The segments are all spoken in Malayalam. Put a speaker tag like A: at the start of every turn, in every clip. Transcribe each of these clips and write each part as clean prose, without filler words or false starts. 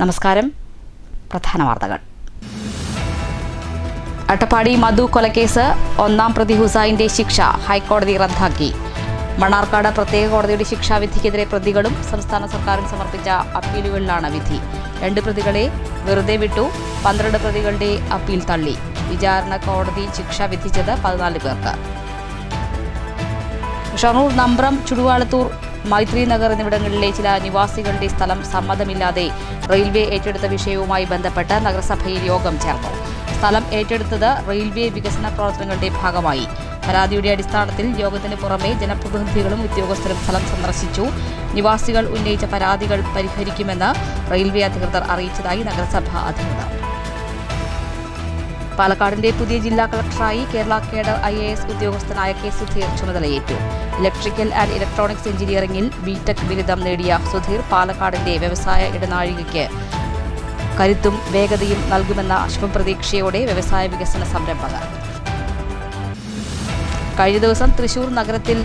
A: നമസ്കാരം. പ്രധാന വാർത്തകൾ. അട്ടപ്പാടി മധു കൊലക്കേസ് ഒന്നാം പ്രതി ഹുസൈന്റെ ശിക്ഷ ഹൈക്കോടതി റദ്ദാക്കി. മണ്ണാർക്കാട് പ്രത്യേക കോടതിയുടെ ശിക്ഷാവിധിക്കെതിരെ പ്രതികളും സംസ്ഥാന സർക്കാരും സമർപ്പിച്ച അപ്പീലുകളിലാണ് വിധി. 2 പ്രതികളെ വെറുതെ വിട്ടു. 12 പ്രതികളുടെ അപ്പീൽ തള്ളി. വിചാരണ കോടതി ശിക്ഷ വിധിച്ചത് 14 പേർക്ക്. ഷൊർണൂർ, നമ്പ്രം, ചുടുവാളത്തൂർ, മൈത്രി നഗർ എന്നിവിടങ്ങളിലെ ചില നിവാസികളുടെ സ്ഥലം സമ്മതമില്ലാതെ റെയിൽവേ ഏറ്റെടുത്ത വിഷയവുമായി ബന്ധപ്പെട്ട് നഗരസഭയിൽ യോഗം ചേർന്നു. സ്ഥലം ഏറ്റെടുത്തത് റെയിൽവേ വികസന പ്രവർത്തനങ്ങളുടെ ഭാഗമായി. പരാതിയുടെ അടിസ്ഥാനത്തിൽ യോഗത്തിന് പുറമെ ജനപ്രതിനിധികളും ഉദ്യോഗസ്ഥരും സ്ഥലം സന്ദർശിച്ചു. നിവാസികൾ ഉന്നയിച്ച പരാതികൾ പരിഹരിക്കുമെന്ന് റെയിൽവേ അധികൃതർ അറിയിച്ചതായി നഗരസഭ അധികൃതർ. പാലക്കാടിന്റെ പുതിയ ജില്ലാ കളക്ടറായി കേരള കേഡർ IAS ഉദ്യോഗസ്ഥനായ കെ സുധീർ ചുമതലയേറ്റു. ഇലക്ട്രിക്കൽ ആൻഡ് ഇലക്ട്രോണിക്സ് എഞ്ചിനീയറിംഗിൽ ബിടെക് ബിരുദം നേടിയ സുധീർ പാലക്കാടിന്റെ വ്യവസായ ഇടനാഴികയ്ക്ക് കരുത്തും വേഗതയും നൽകുമെന്ന ശുഭപ്രതീക്ഷയോടെ വ്യവസായ വികസന സംരംഭകർ. കഴിഞ്ഞ ദിവസം തൃശൂർ നഗരത്തിൽ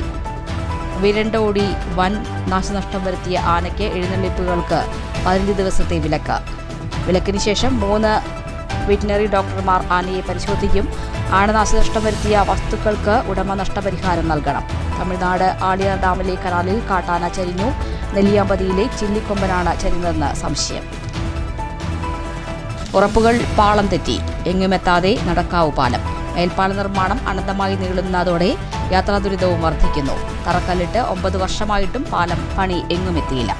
A: വിരണ്ടോടി വൻ നാശനഷ്ടം വരുത്തിയ ആനയ്ക്ക് എഴുന്നള്ളിപ്പുകൾക്ക് 15 ദിവസത്തെ വിലക്ക്. വിലക്കിന് ശേഷം 3 വെറ്റിനറി ഡോക്ടർമാർ ആനയെ പരിശോധിക്കും. ആന നാശനഷ്ടം വരുത്തിയ വസ്തുക്കൾക്ക് ഉടമ നഷ്ടപരിഹാരം നൽകണം. തമിഴ്നാട് ആളിയാർ ഡാമിലെ കനാലിൽ കാട്ടാന ചരിഞ്ഞു. നെല്ലിയാമ്പതിയിലെ ചില്ലിക്കൊമ്പനാണ് ചരിഞ്ഞതെന്ന് സംശയം. ഉറപ്പുകൾ പാളം തെറ്റി. എങ്ങുമെത്താതെ നടക്കാവു പാലം. മേൽപ്പാല നിർമ്മാണം അനന്തമായി നീളുന്നതോടെ യാത്രാ ദുരിതവും വർദ്ധിക്കുന്നു. തറക്കല്ലിട്ട് 9 വർഷമായിട്ടും പാലം പണി എങ്ങുമെത്തിയില്ല.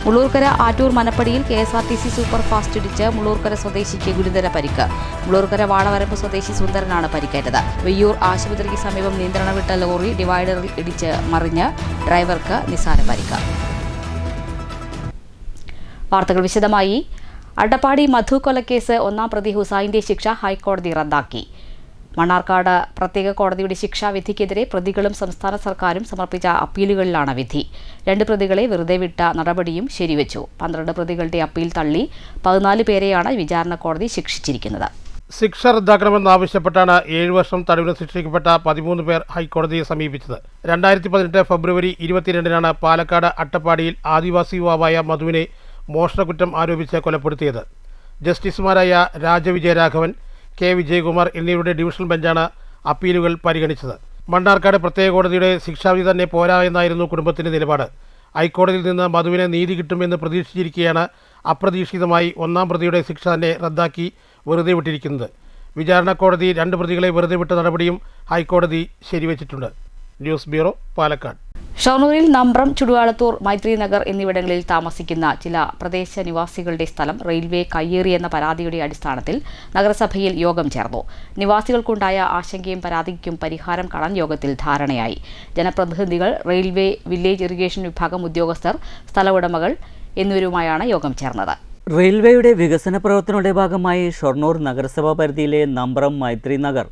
A: മുള്ളൂർക്കര ആറ്റൂർ മനപ്പടിയിൽ KSRTC സൂപ്പർ ഫാസ്റ്റ് ഇടിച്ച് മുള്ളൂർക്കര സ്വദേശിക്ക് ഗുരുതര പരിക്ക്. മുള്ളൂർക്കര വാളവരമ്പ് സ്വദേശി സുന്ദരനാണ് പരിക്കേറ്റത്. വെയ്യൂർ ആശുപത്രിക്ക് സമീപം നിയന്ത്രണം വിട്ട ലോറി ഡിവൈഡറിൽ ഇടിച്ച് മറിഞ്ഞ് ഡ്രൈവർക്ക് നിസ്സാര പരിക്ക്. വാർത്തകൾ വിശദമായി. അട്ടപ്പാടി മധു കൊലക്കേസ് ഒന്നാം പ്രതി ഹുസൈന്റെ ശിക്ഷ ഹൈക്കോടതി റദ്ദാക്കി. മണ്ണാർക്കാട് പ്രത്യേക കോടതിയുടെ ശിക്ഷാവിധിക്കെതിരെ പ്രതികളും സംസ്ഥാന സർക്കാരും സമർപ്പിച്ച അപ്പീലുകളിലാണ് വിധി. 2 പ്രതികളെ വെറുതെ വിട്ട നടപടിയും ശരിവച്ചു. 12 പ്രതികളുടെ അപ്പീൽ തള്ളി. 14 പേരെയാണ് വിചാരണ കോടതി ശിക്ഷിച്ചിരിക്കുന്നത്.
B: ശിക്ഷ റദ്ദാക്കണമെന്നാവശ്യപ്പെട്ടാണ് 7 വർഷം തടവിന് ശിക്ഷിക്കപ്പെട്ട 13 പേർ ഹൈക്കോടതിയെ സമീപിച്ചത്. 2018 ഫെബ്രുവരി 22-നാണ് പാലക്കാട് അട്ടപ്പാടിയിൽ ആദിവാസി യുവാവായ മധുവിനെ മോഷണക്കുറ്റം ആരോപിച്ച് കൊലപ്പെടുത്തിയത്. ജസ്റ്റിസുമാരായ രാജവിജയരാഘവൻ, K. വിജയകുമാർ എന്നിവരുടെ ഡിവിഷണൽ ബെഞ്ചാണ് അപ്പീലുകൾ പരിഗണിച്ചത്. മണ്ണാർക്കാട് പ്രത്യേക കോടതിയുടെ ശിക്ഷാവിധി തന്നെ പോരാ എന്നായിരുന്നു കുടുംബത്തിന്റെ നിലപാട്. ഹൈക്കോടതിയിൽ നിന്ന് മധുവിന് നീതി കിട്ടുമെന്ന് പ്രതീക്ഷിച്ചിരിക്കെയാണ് അപ്രതീക്ഷിതമായി ഒന്നാം പ്രതിയുടെ ശിക്ഷ തന്നെ റദ്ദാക്കി വെറുതെ വിട്ടിരിക്കുന്നത്. വിചാരണ കോടതി 2 പ്രതികളെ വെറുതെ വിട്ട നടപടിയും ഹൈക്കോടതി ശരിവച്ചിട്ടുണ്ട്. News bureau, Palakkad.
A: ഷൊർണൂരിൽ നമ്പ്രം, ചുടുവാളത്തൂർ, മൈത്രി നഗർ എന്നിവിടങ്ങളിൽ താമസിക്കുന്ന ചില പ്രദേശ നിവാസികളുടെ സ്ഥലം റെയിൽവേ കയ്യേറിയെന്ന പരാതിയുടെ അടിസ്ഥാനത്തിൽ നഗരസഭയിൽ യോഗം ചേർന്നു. നിവാസികൾക്കുണ്ടായ ആശങ്കയും പരാതിക്കും പരിഹാരം കാണാൻ യോഗത്തിൽ ധാരണയായി. ജനപ്രതിനിധികൾ, റെയിൽവേ വില്ലേജ് ഇറിഗേഷൻ വിഭാഗം ഉദ്യോഗസ്ഥർ, സ്ഥല ഉടമകൾ എന്നിവരുമായാണ് യോഗം ചേർന്നത്.
C: റെയിൽവേയുടെ വികസന പ്രവർത്തനങ്ങളുടെ ഭാഗമായി ഷൊർണൂർ നഗരസഭാ പരിധിയിലെ നമ്പ്രം, മൈത്രി നഗർ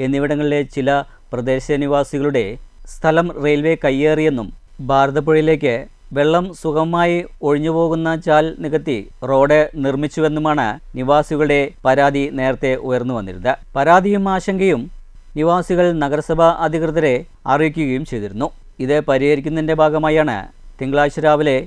C: എന്നിവിടങ്ങളിലെ ചില പ്രദേശനിവാസികളുടെ സ്ഥലം റെയിൽവേ കയ്യേറിയെന്നും ഭാരതപ്പുഴയിലേക്ക് വെള്ളം സുഗമമായി ഒഴിഞ്ഞുപോകുന്ന ചാൽ നികത്തി റോഡ് നിർമ്മിച്ചുവെന്നുമാണ് നിവാസികളുടെ പരാതി നേരത്തെ ഉയർന്നു വന്നിരുന്നത്. പരാതിയും ആശങ്കയും നിവാസികൾ നഗരസഭാ അധികൃതരെ അറിയിക്കുകയും ചെയ്തിരുന്നു. ഇത് പരിഹരിക്കുന്നതിൻ്റെ ഭാഗമായാണ് തിങ്കളാഴ്ച രാവിലെ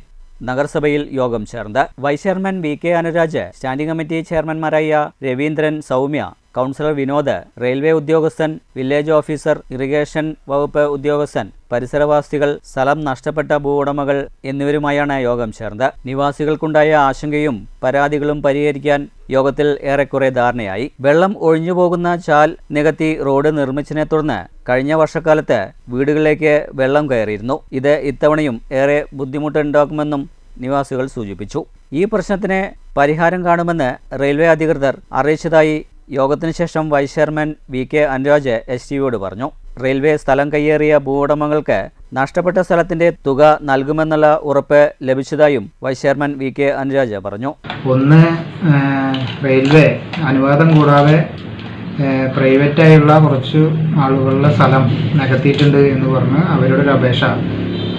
C: നഗരസഭയിൽ യോഗം ചേർന്നത്. Vice chairman VK Anuraj, standing committee ചെയർമാൻമാരായ രവീന്ദ്രൻ, സൗമ്യ, കൗൺസിലർ വിനോദ്, റെയിൽവേ ഉദ്യോഗസ്ഥൻ, വില്ലേജ് ഓഫീസർ, ഇറിഗേഷൻ വകുപ്പ് ഉദ്യോഗസ്ഥൻ, പരിസരവാസികൾ, സ്ഥലം നഷ്ടപ്പെട്ട ഭൂവുടമകൾ എന്നിവരുമായാണ് യോഗം ചേർന്നത്. നിവാസികൾക്കുണ്ടായ ആശങ്കയും പരാതികളും പരിഹരിക്കാൻ യോഗത്തിൽ ഏറെക്കുറെ ധാരണയായി. വെള്ളം ഒഴിഞ്ഞുപോകുന്ന ചാൽ നികത്തി റോഡ് നിർമ്മിച്ചതിനെ തുടർന്ന് കഴിഞ്ഞ വർഷക്കാലത്ത് വീടുകളിലേക്ക് വെള്ളം കയറിയിരുന്നു. ഇത് ഇത്തവണയും ഏറെ ബുദ്ധിമുട്ടുണ്ടാക്കുമെന്നും നിവാസികൾ സൂചിപ്പിച്ചു. ഈ പ്രശ്നത്തിന് പരിഹാരം കാണുമെന്ന് റെയിൽവേ അധികൃതർ അറിയിച്ചതായി യോഗത്തിന് ശേഷം വൈസ് ചെയർമാൻ VK അനുരാജ് STVയോട് പറഞ്ഞു. റെയിൽവേ സ്ഥലം കയ്യേറിയ ഭൂവുടമകൾക്ക് നഷ്ടപ്പെട്ട സ്ഥലത്തിന്റെ തുക നൽകുമെന്നുള്ള ഉറപ്പ് ലഭിച്ചതായും വൈസ് ചെയർമാൻ VK അനുരാജ് പറഞ്ഞു.
D: ഒന്ന്, റെയിൽവേ അനുവാദം കൂടാതെ പ്രൈവറ്റായുള്ള കുറച്ച് ആളുകളുടെ സ്ഥലം നികത്തിയിട്ടുണ്ട് എന്ന് പറഞ്ഞ് അവരുടെ ഒരു അപേക്ഷ,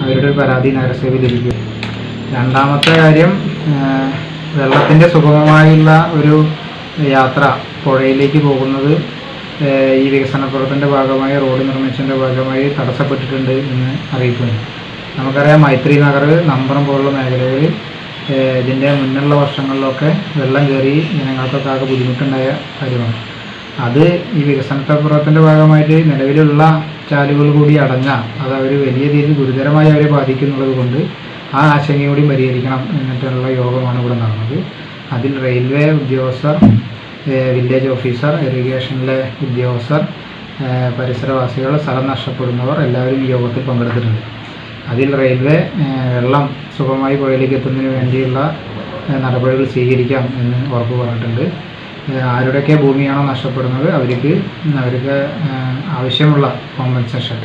D: അവരുടെ ഒരു പരാതി നഗരസഭയിൽ ലഭിക്കും. രണ്ടാമത്തെ കാര്യം, വെള്ളത്തിൻ്റെ സുഗമമായുള്ള ഒരു യാത്ര പുഴയിലേക്ക് പോകുന്നത് ഈ വികസന പ്രവർത്തനത്തിൻ്റെ ഭാഗമായി, റോഡ് നിർമ്മിച്ചതിൻ്റെ ഭാഗമായി തടസ്സപ്പെട്ടിട്ടുണ്ട് എന്ന് അറിയിക്കുന്നു. നമുക്കറിയാം, മൈത്രി നഗർ, നമ്പ്രം പോലുള്ള മേഖലകളിൽ ഇതിൻ്റെ മുന്നുള്ള വർഷങ്ങളിലൊക്കെ വെള്ളം കയറി ജനങ്ങൾക്കൊക്കെ ആകെ ബുദ്ധിമുട്ടുണ്ടായ കാര്യമാണ്. അത് ഈ വികസന പ്രവർത്തനത്തിൻ്റെ ഭാഗമായിട്ട് നിലവിലുള്ള ചാലുകൾ കൂടി അടഞ്ഞാൽ അത് അവർ വലിയ രീതിയിൽ ഗുരുതരമായി അവരെ ബാധിക്കുന്നുള്ളത് കൊണ്ട് ആ ആശങ്ക കൂടി പരിഹരിക്കണം എന്നിട്ടുള്ള യോഗമാണ് ഇവിടെ നടന്നത്. അതിൽ റെയിൽവേ ഉദ്യോഗസ്ഥർ, വില്ലേജ് ഓഫീസർ, ഇറിഗേഷനിലെ ഉദ്യോഗസ്ഥർ, പരിസരവാസികൾ, സ്ഥലം നഷ്ടപ്പെടുന്നവർ എല്ലാവരും ഈ യോഗത്തിൽ പങ്കെടുത്തിട്ടുണ്ട്. അതിൽ റെയിൽവേ വെള്ളം സുഗമമായി പുഴയിലേക്ക് എത്തുന്നതിന് വേണ്ടിയുള്ള നടപടികൾ സ്വീകരിക്കാം എന്ന് ഉറപ്പ് പറഞ്ഞിട്ടുണ്ട്. ആരുടെയൊക്കെ ഭൂമിയാണോ നഷ്ടപ്പെടുന്നത് അവർക്ക് ആവശ്യമുള്ള കോമ്പൻസേഷൻ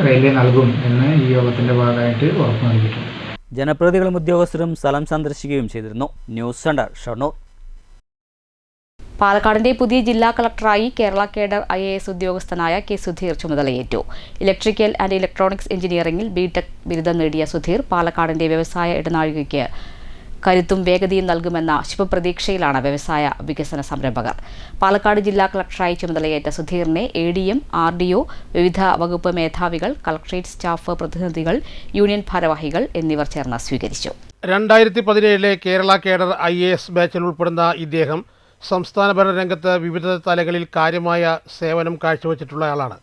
D: റെയിൽവേ നൽകും എന്ന് ഈ യോഗത്തിൻ്റെ ഭാഗമായിട്ട് ഉറപ്പ് നൽകിയിട്ടുണ്ട്.
C: ജനപ്രതിനിധികളും ഉദ്യോഗസ്ഥരും സ്ഥലം സന്ദർശിക്കുകയും ചെയ്തിരുന്നു. News centre Shoranur.
A: പാലക്കാടിന്റെ പുതിയ ജില്ലാ കളക്ടറായി കേരള കേഡർ IAS ഉദ്യോഗസ്ഥനായ കെ സുധീർ ചുമതലയേറ്റു. ഇലക്ട്രിക്കൽ ആൻഡ് ഇലക്ട്രോണിക്സ് എഞ്ചിനീയറിംഗിൽ BTech ബിരുദം നേടിയ സുധീർ പാലക്കാടിന്റെ വ്യവസായ ഇടനാഴികയ്ക്ക് കരുത്തും വേഗതയും നൽകുമെന്ന ശുഭപ്രതീക്ഷയിലാണ് വ്യവസായ വികസന സംരംഭകർ. പാലക്കാട് ജില്ലാ കളക്ടറായി ചുമതലയേറ്റ സുധീറിനെ ADM, RDO, വിവിധ വകുപ്പ് മേധാവികൾ, കളക്ടറേറ്റ് സ്റ്റാഫ് പ്രതിനിധികൾ, യൂണിയൻ ഭാരവാഹികൾ എന്നിവർ ചേർന്ന് സ്വീകരിച്ചു.
B: 2017 കേരള കേഡർ IAS ബാച്ചിൽ ഉൾപ്പെടുന്ന ഇദ്ദേഹം സംസ്ഥാന ഭരണരംഗത്ത് വിവിധ തലങ്ങളിൽ കാര്യമായ സേവനം കാഴ്ചവെച്ചിട്ടുള്ളയാളാണ്.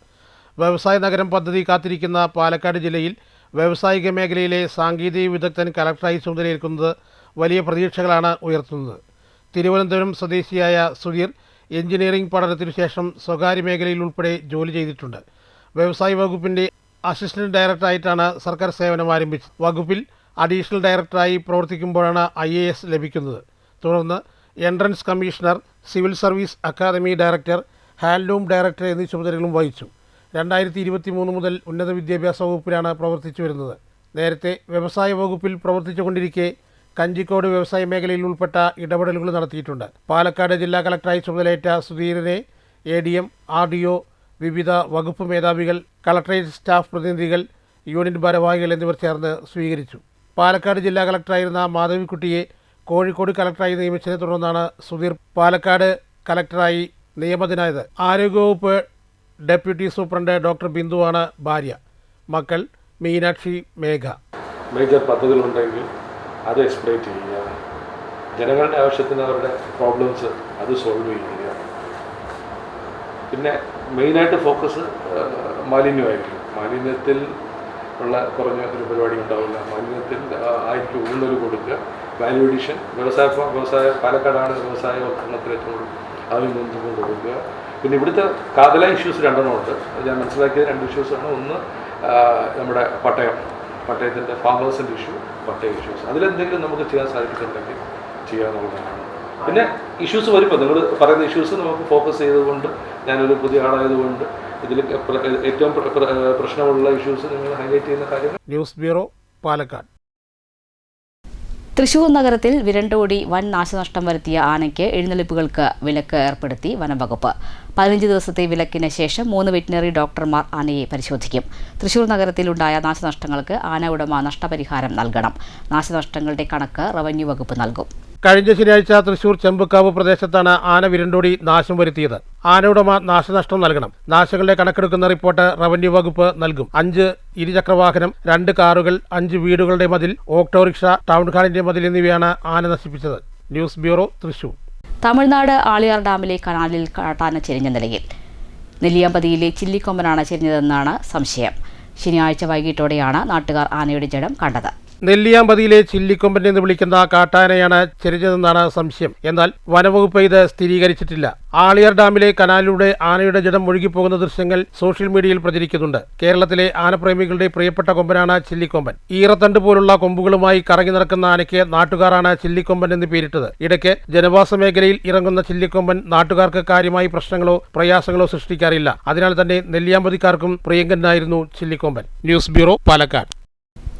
B: വ്യവസായ നഗരം പദ്ധതി കാത്തിരിക്കുന്ന പാലക്കാട് ജില്ലയിൽ വ്യാവസായിക മേഖലയിലെ സാങ്കേതിക വിദഗ്ധൻ കളക്ടറായി ചുമതലയേൽക്കുന്നത് വലിയ പ്രതീക്ഷകളാണ് ഉയർത്തുന്നത്. തിരുവനന്തപുരം സ്വദേശിയായ സുധീർ എഞ്ചിനീയറിംഗ് പഠനത്തിനു ശേഷം സ്വകാര്യ മേഖലയിൽ ഉൾപ്പെടെ ജോലി ചെയ്തിട്ടുണ്ട്. വ്യവസായ വകുപ്പിൻ്റെ അസിസ്റ്റന്റ് ഡയറക്ടറായിട്ടാണ് സർക്കാർ സേവനം ആരംഭിച്ചത്. വകുപ്പിൽ അഡീഷണൽ ഡയറക്ടറായി പ്രവർത്തിക്കുമ്പോഴാണ് IAS ലഭിക്കുന്നത്. തുടർന്ന് entrance commissioner, civil service academy director, handloom director എന്നീ ചുമതലകളും വഹിച്ചു. 2023 മുതൽ ഉന്നത വിദ്യാഭ്യാസ വകുപ്പിലാണ് പ്രവർത്തിച്ചു വരുന്നത്. നേരത്തെ വ്യവസായ വകുപ്പിൽ പ്രവർത്തിച്ചുകൊണ്ടിരിക്കെ കഞ്ചിക്കോട് വ്യവസായ മേഖലയിൽ ഉൾപ്പെട്ട ഇടപെടലുകൾ നടത്തിയിട്ടുണ്ട്. പാലക്കാട് ജില്ലാ കളക്ടറായി ചുമതലയേറ്റ സുധീറിനെ ADM, RDO, വിവിധ വകുപ്പ് മേധാവികൾ, കളക്ടറേറ്റ് സ്റ്റാഫ് പ്രതിനിധികൾ, യൂണിയൻ ഭാരവാഹികൾ എന്നിവർ ചേർന്ന് സ്വീകരിച്ചു. പാലക്കാട് ജില്ലാ കളക്ടറായിരുന്ന മാധവിക്കുട്ടിയെ കോഴിക്കോട് കളക്ടറായി നിയമിച്ചതിനെ തുടർന്നാണ് സുധീർ പാലക്കാട് കളക്ടറായി നിയമിതനായത്. ആരോഗ്യവകുപ്പ് ഡെപ്യൂട്ടി സൂപ്രണ്ട് ഡോക്ടർ ബിന്ദുവാണ് ഭാര്യ. മക്കൾ മീനാക്ഷി, മേഘ.
E: മേജർ പദ്ധതികളുണ്ടെങ്കിൽ അത് എക്സ്പ്ലെയിൻ ചെയ്യുക, ജനങ്ങളുടെ ആവശ്യത്തിന് അവരുടെ പ്രോബ്ലംസ് അത് സോൾവ് ചെയ്യുക. പിന്നെ മെയിനായിട്ട് ഫോക്കസ് മാലിന്യമായിരിക്കും. മാലിന്യത്തിൽ ഉള്ള കുറഞ്ഞ ഒരു പരിപാടി ഉണ്ടാവില്ല. മാലിന്യത്തിൽ ആയിട്ട് ഊന്നൽ കൊടുക്കുക, വാല്യൂ എഡിഷൻ, വ്യവസായ പാലക്കാടാണ് വ്യവസായവൽക്കരണത്തിൽ ഏറ്റവും കൂടുതൽ അതിന് മുൻതൂക്കം കൊടുക്കുക. പിന്നെ ഇവിടുത്തെ കാതല ഇഷ്യൂസ് 2 ഉണ്ട്. ഞാൻ മനസ്സിലാക്കിയത് 2 ഇഷ്യൂസാണ്. ഒന്ന് നമ്മുടെ പട്ടയത്തിൻ്റെ ഫാമേഴ്സിൻ്റെ ഇഷ്യൂ, പട്ടയ ഇഷ്യൂസ്. അതിലെന്തെങ്കിലും നമുക്ക് ചെയ്യാൻ സാധിക്കുന്നുണ്ടെങ്കിൽ ചെയ്യാമെന്നുള്ളതാണ്. പിന്നെ ഇഷ്യൂസ് വരുമ്പോൾ നിങ്ങൾ പറയുന്ന ഇഷ്യൂസ് നമുക്ക് ഫോക്കസ് ചെയ്തുകൊണ്ട്, ഞാനൊരു പുതിയ ആളായതുകൊണ്ട് ഇതിൽ ഏറ്റവും പ്രശ്നമുള്ള ഇഷ്യൂസ് നിങ്ങൾ ഹൈലൈറ്റ് ചെയ്യുന്ന കാര്യങ്ങൾ.
B: News bureau, Palakkad.
A: തൃശൂർ നഗരത്തിൽ വിരണ്ടോടി വൻ നാശനഷ്ടം വരുത്തിയ ആനയ്ക്ക് എഴുന്നള്ളിപ്പുകൾക്ക് വിലക്ക് ഏർപ്പെടുത്തി വനംവകുപ്പ്. 15 ദിവസത്തെ വിലക്കിന് ശേഷം 3 വെറ്റിനറി ഡോക്ടർമാർ ആനയെ പരിശോധിക്കും. തൃശൂർ നഗരത്തിലുണ്ടായ നാശനഷ്ടങ്ങൾക്ക് ആന ഉടമ നഷ്ടപരിഹാരം നൽകണം. നാശനഷ്ടങ്ങളുടെ കണക്ക് റവന്യൂ വകുപ്പ് നൽകും.
B: കഴിഞ്ഞ ശനിയാഴ്ച തൃശൂർ ചെമ്പക്കാവ് പ്രദേശത്താണ് ആന വിരണ്ടോടി നാശം വരുത്തിയത്. ആന ഉടമ നാശനഷ്ടം നൽകണം. നാശങ്ങളുടെ കണക്കെടുക്കുന്ന റിപ്പോർട്ട് റവന്യൂ വകുപ്പ് നൽകും. 5 ഇരുചക്രവാഹനം, 2 കാറുകൾ, 5 വീടുകളുടെ മതിൽ, ഓട്ടോറിക്ഷ, ടൗൺ ഹാളിന്റെ മതിൽ എന്നിവയാണ് ആന നശിപ്പിച്ചത്. News bureau, Thrissur.
A: തമിഴ്നാട് ആളിയാർ ഡാമിലെ കനാലിൽ കാട്ടാന ചെരിഞ്ഞ നിലയിൽ. നെല്ലിയാമ്പതിയിലെ ചില്ലിക്കൊമ്പനാണ് ചെരിഞ്ഞതെന്നാണ് സംശയം. ശനിയാഴ്ച വൈകിട്ടോടെയാണ് നാട്ടുകാർ ആനയുടെ ജഡം കണ്ടത്.
B: നെല്ലിയാമ്പതിയിലെ ചില്ലിക്കൊമ്പൻ എന്ന് വിളിക്കുന്ന കാട്ടാനയാണ് ചെരിഞ്ഞതെന്നാണ് സംശയം. എന്നാൽ വനവകുപ്പ് ഇത് സ്ഥിരീകരിച്ചിട്ടില്ല. ആളിയാർ ഡാമിലെ കനാലിലൂടെ ആനയുടെ ജഡം ഒഴുകിപ്പോകുന്ന ദൃശ്യങ്ങൾ സോഷ്യൽ മീഡിയയിൽ പ്രചരിക്കുന്നുണ്ട്. കേരളത്തിലെ ആനപ്രേമികളുടെ പ്രിയപ്പെട്ട കൊമ്പനാണ് ചില്ലിക്കൊമ്പൻ. ഈറത്തണ്ട് പോലുള്ള കൊമ്പുകളുമായി കറങ്ങി നടക്കുന്ന ആനയ്ക്ക് നാട്ടുകാരാണ് ചില്ലിക്കൊമ്പൻ എന്ന് പേരിട്ടത്. ഇടയ്ക്ക് ജനവാസ മേഖലയിൽ ഇറങ്ങുന്ന ചില്ലിക്കൊമ്പൻ നാട്ടുകാർക്ക് കാര്യമായി പ്രശ്നങ്ങളോ പ്രയാസങ്ങളോ സൃഷ്ടിക്കാറില്ല. അതിനാൽ തന്നെ നെല്ലിയാമ്പതിക്കാർക്കും പ്രിയങ്കനായിരുന്നു ചില്ലിക്കൊമ്പൻ. News bureau, Palakkad.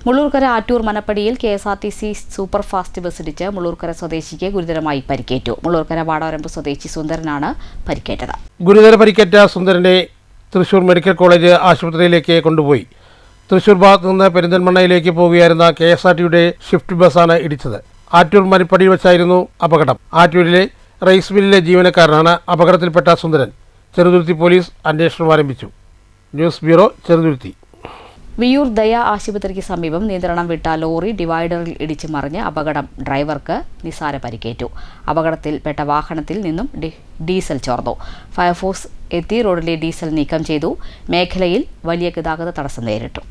A: മുള്ളൂർക്കര ആറ്റൂർ മനപ്പടിയിൽ KSRTC സൂപ്പർ ഫാസ്റ്റ് ബസ്സിടിച്ച് മുള്ളൂർക്കര സ്വദേശിക്ക് ഗുരുതരമായി പരിക്കേറ്റു. മുള്ളൂർക്കര വാടാവരമ്പ് സ്വദേശി സുന്ദരനാണ് പരിക്കേറ്റത്.
B: ഗുരുതര പരിക്കേറ്റ സുന്ദരനെ തൃശൂർ മെഡിക്കൽ കോളേജ് ആശുപത്രിയിലേക്ക് കൊണ്ടുപോയി. തൃശൂർ ഭാഗത്തു നിന്ന് പെരിന്തൽമണ്ണയിലേക്ക് പോവുകയായിരുന്ന KSRTയുടെ ഷിഫ്റ്റ് ബസ്സാണ് ഇടിച്ചത്. ആറ്റൂർ മനപ്പടിയിൽ വെച്ചായിരുന്നു അപകടം. ആറ്റൂരിലെ റൈസ് മില്ലിലെ ജീവനക്കാരനാണ് അപകടത്തിൽപ്പെട്ട സുന്ദരൻ. ചെറുതുരുത്തി പോലീസ് അന്വേഷണം ആരംഭിച്ചു. News bureau, Cheruthuruthy.
A: വിയൂർ ദയ ആശുപത്രിക്ക് സമീപം നിയന്ത്രണം വിട്ട ലോറി ഡിവൈഡറിൽ ഇടിച്ചു മറിഞ്ഞ് അപകടം. ഡ്രൈവർക്ക് നിസാര പരിക്കേറ്റു. അപകടത്തിൽപ്പെട്ട വാഹനത്തിൽ നിന്നും ഡീസൽ ചോർന്നു. ഫയർഫോഴ്സ് എത്തി റോഡിലെ ഡീസൽ നീക്കം ചെയ്തു. മേഖലയിൽ വലിയ ഗതാഗത തടസ്സം നേരിട്ടു.